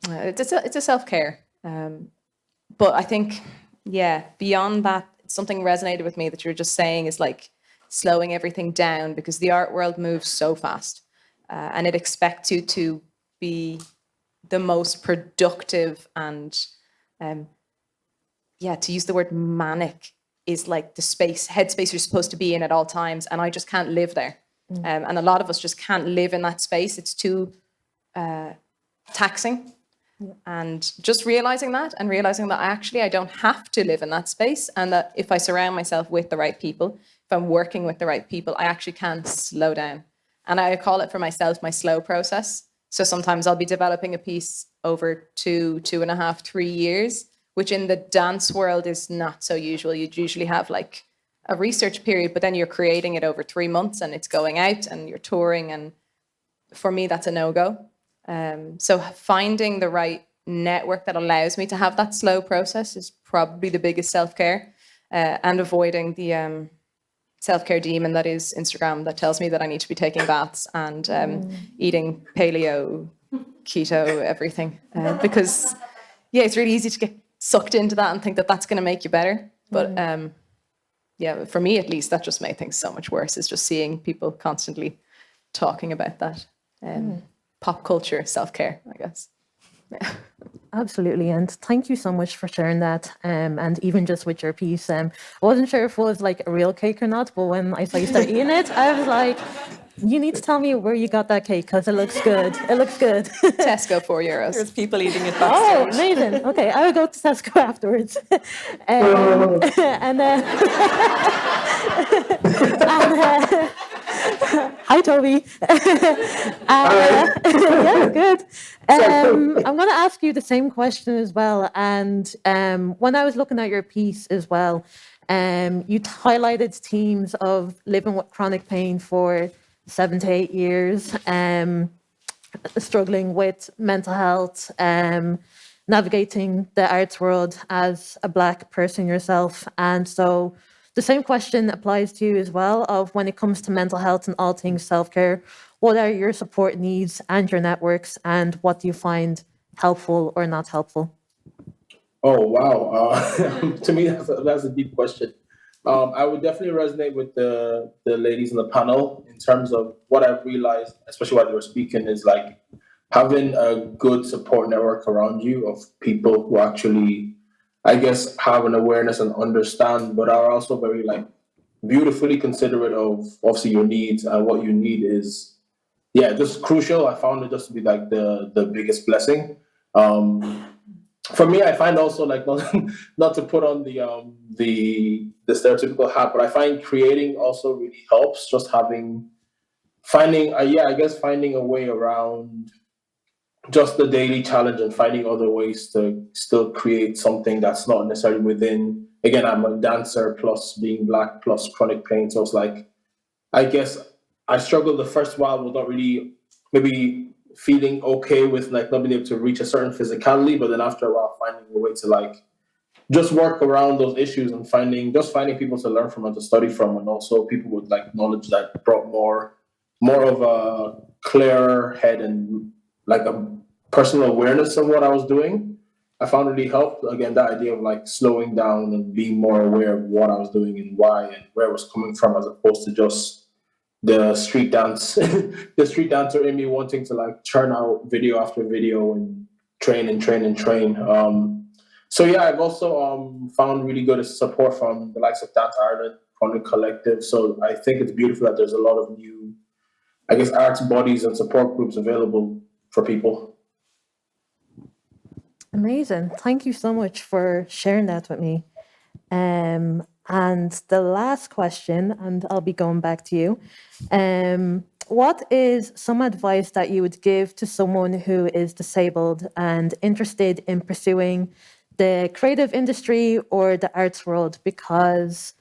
it's a self-care. But I think, yeah, beyond that, something resonated with me that you're just saying is like slowing everything down, because the art world moves so fast and it expects you to be the most productive and, to use the word manic is like the headspace you're supposed to be in at all times. And I just can't live there. And a lot of us just can't live in that space. It's too taxing. And just realizing that, and realizing that actually I don't have to live in that space, and that if I surround myself with the right people, if I'm working with the right people, I actually can slow down. And I call it for myself my slow process. So sometimes I'll be developing a piece over 2.5, 3 years, which in the dance world is not so usual. You'd usually have like a research period, but then you're creating it over 3 months and it's going out and you're touring. And for me, that's a no-go. So finding the right network that allows me to have that slow process is probably the biggest self-care, and avoiding the self-care demon that is Instagram, that tells me that I need to be taking baths and eating paleo, keto, everything. Because, it's really easy to get sucked into that and think that that's going to make you better. But for me at least, that just made things so much worse, is just seeing people constantly talking about that. Pop culture self-care, I guess. Yeah. Absolutely, and thank you so much for sharing that. And even just with your piece, I wasn't sure if it was like a real cake or not, but when I saw you start eating it, I was like, you need to tell me where you got that cake, because it looks good. It looks good. Tesco, €4. There's people eating it Oh, backstage. amazing. Okay, I will go to Tesco afterwards. And then hi, Tobi. Yeah, good. I'm going to ask you the same question as well. And when I was looking at your piece as well, you highlighted themes of living with chronic pain for 7 to 8 years, struggling with mental health, navigating the arts world as a Black person yourself. And so the same question applies to you as well, of when it comes to mental health and all things self-care, what are your support needs and your networks, and what do you find helpful or not helpful? Oh, wow. To me, that's a deep question. I would definitely resonate with the ladies in the panel in terms of what I've realized, especially while they were speaking, is like having a good support network around you of people who actually, I guess, have an awareness and understand, but are also very like beautifully considerate of obviously your needs, and what you need is yeah, just crucial. I found it just to be like the biggest blessing. For me, I find also like not to put on the stereotypical hat, but I find creating also really helps. Just finding yeah, I guess finding a way around just the daily challenge and finding other ways to still create something that's not necessarily within. Again, I'm a dancer plus being black plus chronic pain, so it's like I guess I struggled the first while with not really maybe feeling okay with like not being able to reach a certain physicality, but then after a while finding a way to like just work around those issues and finding people to learn from and to study from, and also people with like knowledge that brought more of a clear head and like a personal awareness of what I was doing. I found really helped. Again, that idea of like slowing down and being more aware of what I was doing and why and where it was coming from, as opposed to just the street dance, the street dancer in me wanting to like churn out video after video and train and train and train. So yeah, I've also found really good support from the likes of Dance Ireland, from the collective. So I think it's beautiful that there's a lot of new, I guess, arts bodies and support groups available for people. Amazing. Thank you so much for sharing that with me. And the last question, and I'll be going back to you. What is some advice that you would give to someone who is disabled and interested in pursuing the creative industry or the arts world? Because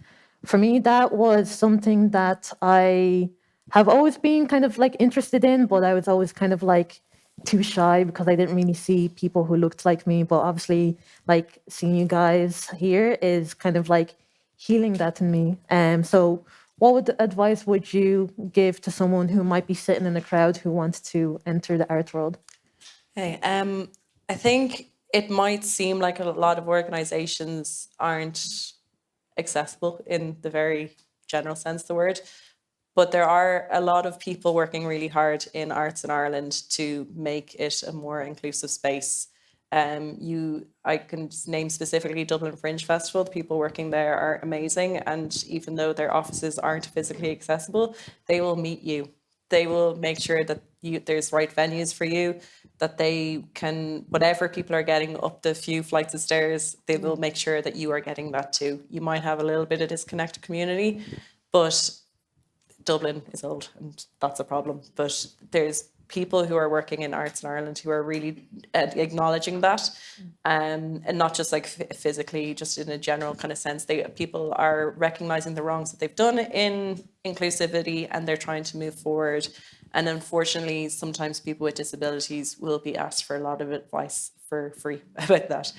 for me, that was something that I have always been kind of like interested in, but I was always kind of like too shy because I didn't really see people who looked like me. But obviously, like seeing you guys here is kind of like healing that in me. So what advice would you give to someone who might be sitting in a crowd who wants to enter the art world? Hey, I think it might seem like a lot of organizations aren't accessible in the very general sense of the word, but there are a lot of people working really hard in arts in Ireland to make it a more inclusive space. I can name specifically Dublin Fringe Festival. The people working there are amazing, and even though their offices aren't physically accessible, they will meet you. They will make sure that there's right venues for you, that they can, whatever people are getting up the few flights of stairs, they will make sure that you are getting that too. You might have a little bit of disconnected community, but Dublin is old and that's a problem. But there's people who are working in arts in Ireland who are really acknowledging that, and not just like physically, just in a general kind of sense. People are recognizing the wrongs that they've done in inclusivity and they're trying to move forward. And unfortunately, sometimes people with disabilities will be asked for a lot of advice for free about that.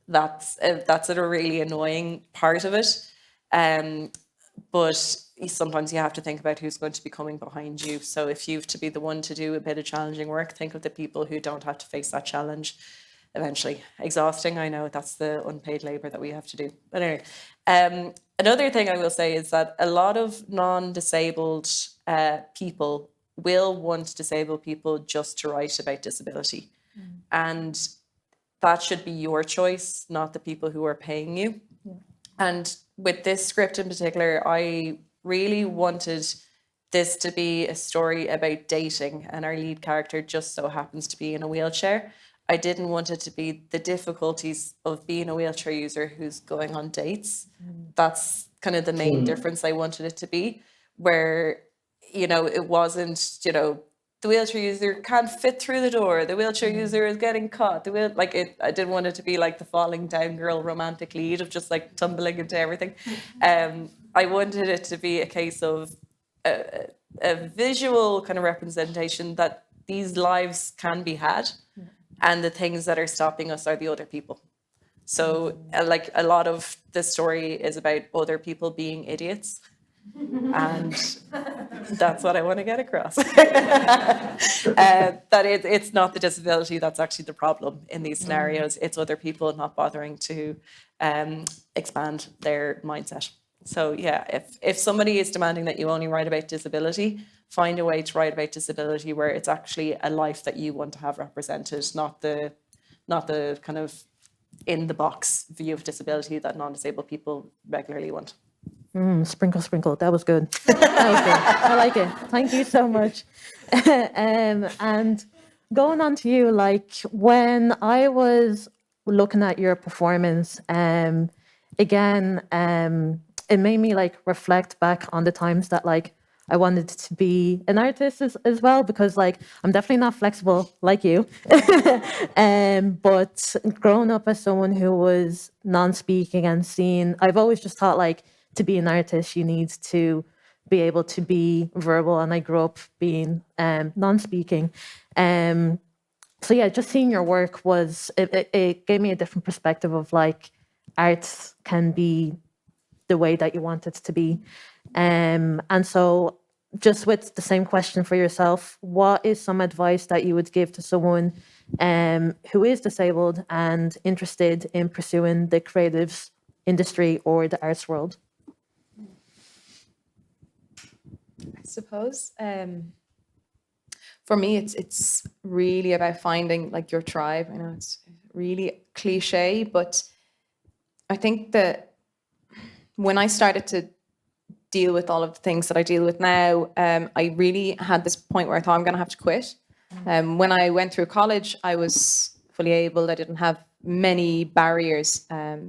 That's a really annoying part of it. But sometimes you have to think about who's going to be coming behind you. So if you have to be the one to do a bit of challenging work, think of the people who don't have to face that challenge eventually. Exhausting, I know, that's the unpaid labor that we have to do. But anyway, another thing I will say is that a lot of non-disabled people will want disabled people just to write about disability. And that should be your choice, not the people who are paying you. And with this script in particular, I really wanted this to be a story about dating, and our lead character just so happens to be in a wheelchair. I didn't want it to be the difficulties of being a wheelchair user who's going on dates. That's kind of the main difference I wanted it to be, where, it wasn't, the wheelchair user can't fit through the door, the wheelchair user is getting caught. I didn't want it to be like the falling down girl romantic lead of just like tumbling into everything. I wanted it to be a case of a visual kind of representation that these lives can be had, and the things that are stopping us are the other people. So like a lot of the story is about other people being idiots. And that's what I want to get across. That it's not the disability that's actually the problem in these scenarios. It's other people not bothering to expand their mindset. So yeah, if somebody is demanding that you only write about disability, find a way to write about disability where it's actually a life that you want to have represented, not the kind of in the box view of disability that non-disabled people regularly want. Sprinkle, sprinkle. That was good. That was good. I like it. Thank you so much. And going on to you, like when I was looking at your performance, again, it made me like reflect back on the times that like I wanted to be an artist as well, because like I'm definitely not flexible like you. But growing up as someone who was non-speaking and seeing, I've always just thought like to be an artist, you need to be able to be verbal, and I grew up being non-speaking. So yeah, just seeing your work it gave me a different perspective of like art can be the way that you want it to be. And so just with the same question for yourself, what is some advice that you would give to someone who is disabled and interested in pursuing the creative industry or the arts world? I suppose for me, it's really about finding like your tribe. I know it's really cliche, but I think that when I started to deal with all of the things that I deal with now, I really had this point where I thought I'm going to have to quit. When I went through college, I was fully able. I didn't have many barriers.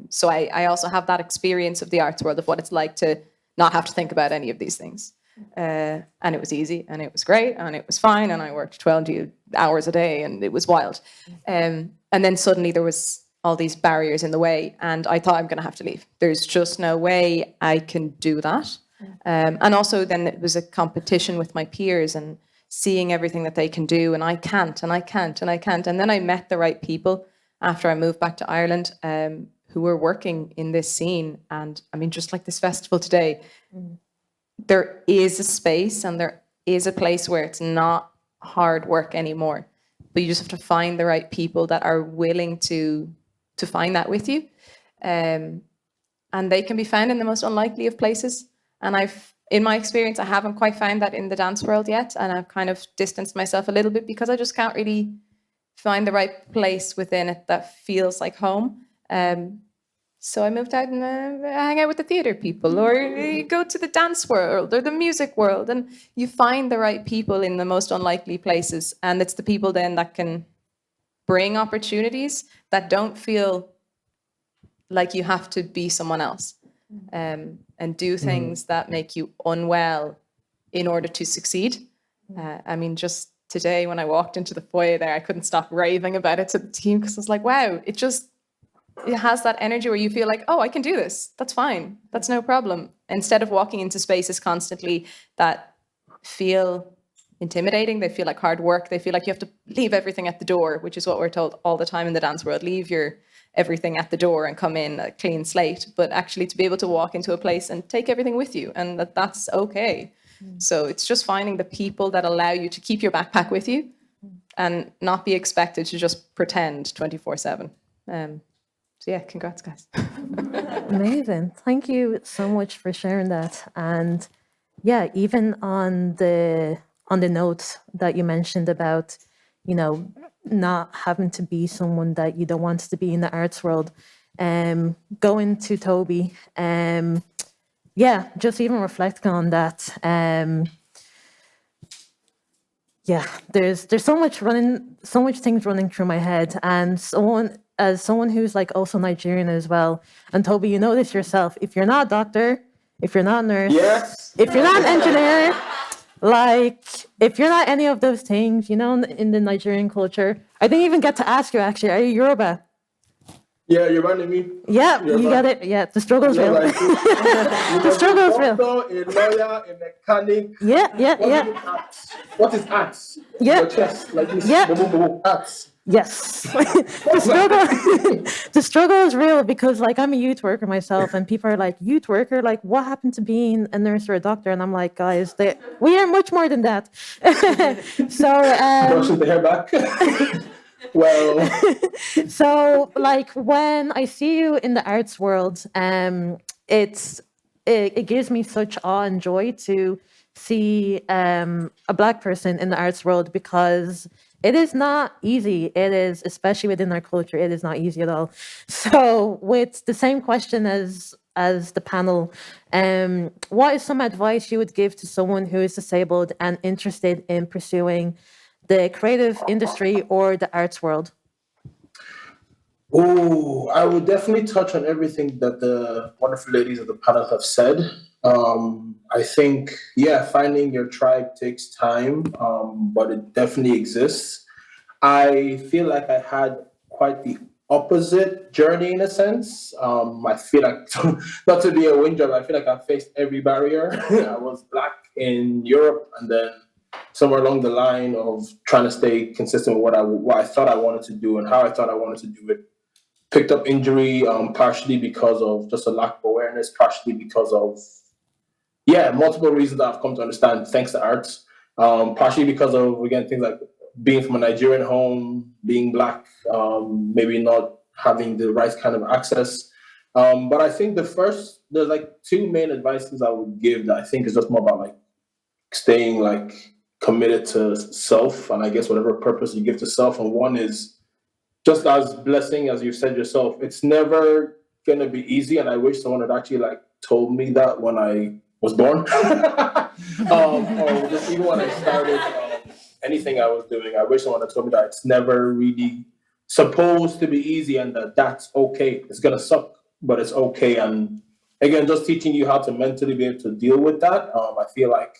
So I also have that experience of the arts world, of what it's like to not have to think about any of these things. And it was easy, and it was great, and it was fine, and I worked 12 hours a day, and it was wild. And then suddenly there was all these barriers in the way, and I thought I'm going to have to leave. There's just no way I can do that. And also then it was a competition with my peers and seeing everything that they can do, and I can't, and I can't, and I can't. And then I met the right people after I moved back to Ireland, who were working in this scene. And I mean, just like this festival today, there is a space and there is a place where it's not hard work anymore, but you just have to find the right people that are willing to find that with you. And they can be found in the most unlikely of places. And in my experience, I haven't quite found that in the dance world yet. And I've kind of distanced myself a little bit because I just can't really find the right place within it that feels like home. So I moved out and hang out with the theatre people, or you go to the dance world or the music world, and you find the right people in the most unlikely places. And it's the people then that can bring opportunities that don't feel like you have to be someone else, and do things that make you unwell in order to succeed. I mean, just today when I walked into the foyer there, I couldn't stop raving about it to the team, because I was like, wow, it has that energy where you feel like, oh, I can do this. That's fine. That's no problem. Instead of walking into spaces constantly that feel intimidating, they feel like hard work, they feel like you have to leave everything at the door, which is what we're told all the time in the dance world. Leave your everything at the door and come in a clean slate. But actually to be able to walk into a place and take everything with you, and that's okay. So it's just finding the people that allow you to keep your backpack with you and not be expected to just pretend 24/7. So yeah, congrats, guys. Amazing. Thank you so much for sharing that. And yeah, even on the note that you mentioned about, not having to be someone that you don't want to be in the arts world, going to Tobi, yeah, just even reflecting on that. Yeah, there's so much things running through my head, and as someone who's like also Nigerian as well, and Tobi, you know this yourself, if you're not a doctor, if you're not a nurse, Yes. if you're not an engineer, like if you're not any of those things, in the Nigerian culture, I didn't even get to ask you actually, are you Yoruba? Yeah, you're running me. Yeah, Yoruba. you got it. Yeah, the struggle's real. Like, The struggle is real. A doctor, a lawyer, a mechanic. Yeah. What is arts? Yeah. Your chest, like this. Yeah. Boom, boom, boom, arts. Yes. The struggle is real, because like I'm a youth worker myself, and people are like, youth worker, like what happened to being a nurse or a doctor? And I'm like, guys, we are much more than that. So Brushing the hair back. Well, so like when I see you in the arts world, it gives me such awe and joy to see a Black person in the arts world, because it is not easy. It is, especially within our culture, it is not easy at all. So with the same question as as the panel. What is some advice you would give to someone who is disabled and interested in pursuing the creative industry or the arts world? Oh, I would definitely touch on everything that the wonderful ladies of the panel have said. I think, yeah, finding your tribe takes time, but it definitely exists. I feel like I had quite the opposite journey in a sense. I feel like, not to be a whinger, I feel like I faced every barrier. I was Black in Europe, and then somewhere along the line of trying to stay consistent with what I thought I wanted to do and how I thought I wanted to do it. Picked up injury, partially because of just a lack of awareness, partially because of, multiple reasons that I've come to understand thanks to arts. Partially because of, again, things like being from a Nigerian home, being Black, maybe not having the right kind of access. But I think there's like two main advices I would give that I think is just more about like staying like committed to self and I guess whatever purpose you give to self. And one is, just as blessing as you said yourself, it's never gonna be easy. And I wish someone had actually like told me that when I was born, or just even when I started anything I was doing. I wish someone had told me that it's never really supposed to be easy and that's okay. It's gonna suck, but it's okay. And again, just teaching you how to mentally be able to deal with that. I feel like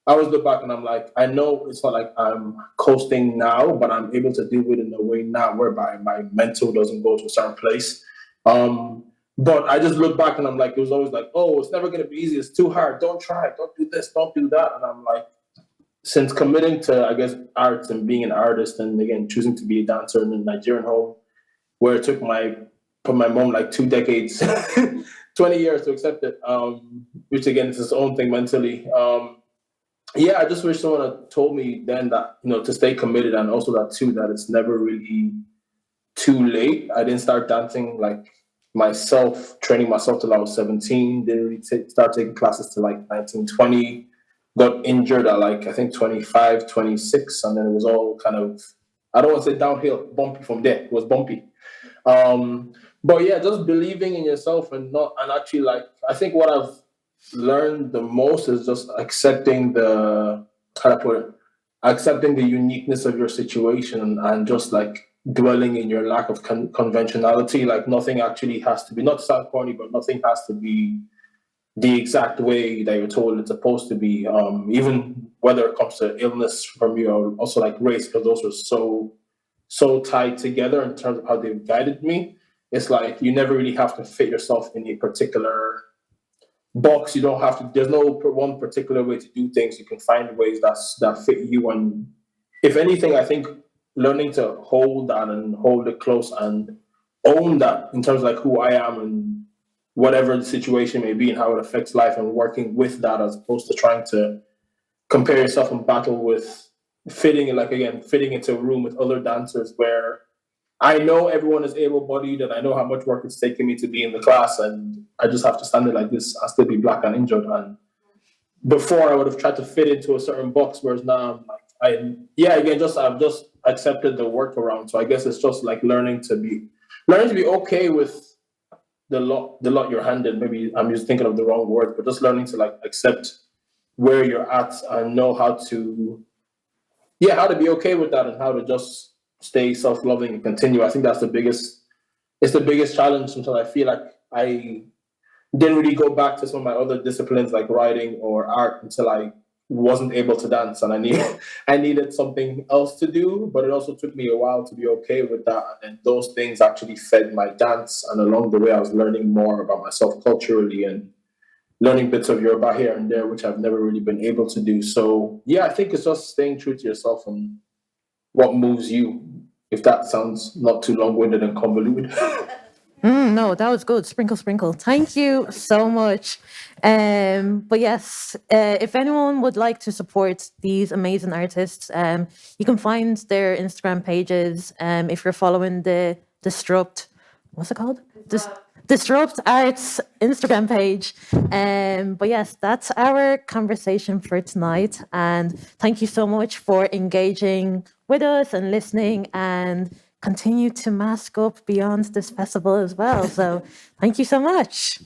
I always look back and I'm like, I know it's not like I'm coasting now, but I'm able to deal with it in a way now whereby my mental doesn't go to a certain place. But I just look back and I'm like, it was always like, oh, it's never going to be easy. It's too hard. Don't try. Don't do this. Don't do that. And I'm like, since committing to, I guess, arts and being an artist and again, choosing to be a dancer in a Nigerian home where it took my mom like 2 decades, 20 years to accept it, which again is its own thing mentally. I just wish someone had told me then that, to stay committed and also that too, that it's never really too late. I didn't start dancing like myself, training myself till I was 17, didn't really start taking classes till like 19, 20, got injured at like, I think 25, 26. And then it was all kind of, I don't want to say downhill, bumpy from there. It was bumpy. But yeah, just believing in yourself and actually like, I think what I've learned the most is just accepting the uniqueness of your situation and just like dwelling in your lack of conventionality. Like nothing actually has to be, not to sound corny, but nothing has to be the exact way that you're told it's supposed to be. Even whether it comes to illness from you or also like race, because those are so tied together in terms of how they've guided me. It's like you never really have to fit yourself in a particular box. You don't have to, there's no one particular way to do things. You can find ways that fit you. And if anything, I think learning to hold that and hold it close and own that in terms of like who I am and whatever the situation may be and how it affects life and working with that as opposed to trying to compare yourself and battle with fitting into a room with other dancers where I know everyone is able-bodied and I know how much work it's taken me to be in the class and I just have to stand there like this and still be Black and injured. And before I would have tried to fit into a certain box, whereas now I'm like, I've just accepted the workaround. So I guess it's just like learning to be okay with the lot you're handed. Maybe I'm just thinking of the wrong word, but just learning to like accept where you're at and know how to be okay with that and how to just stay self-loving and continue. I think that's the biggest challenge. Sometimes I feel like I didn't really go back to some of my other disciplines like writing or art until I wasn't able to dance and I needed something else to do, but it also took me a while to be okay with that. And those things actually fed my dance. And along the way, I was learning more about myself culturally and learning bits of Yoruba here and there, which I've never really been able to do. So yeah, I think it's just staying true to yourself and what moves you, if that sounds not too long-winded and convoluted. No, that was good. Sprinkle, sprinkle. Thank you so much. But yes, if anyone would like to support these amazing artists, you can find their Instagram pages. If you're following the Disrupt, what's it called? Disrupt Arts Instagram page. But yes, that's our conversation for tonight. And thank you so much for engaging with us and listening and continue to mask up beyond this festival as well. So thank you so much.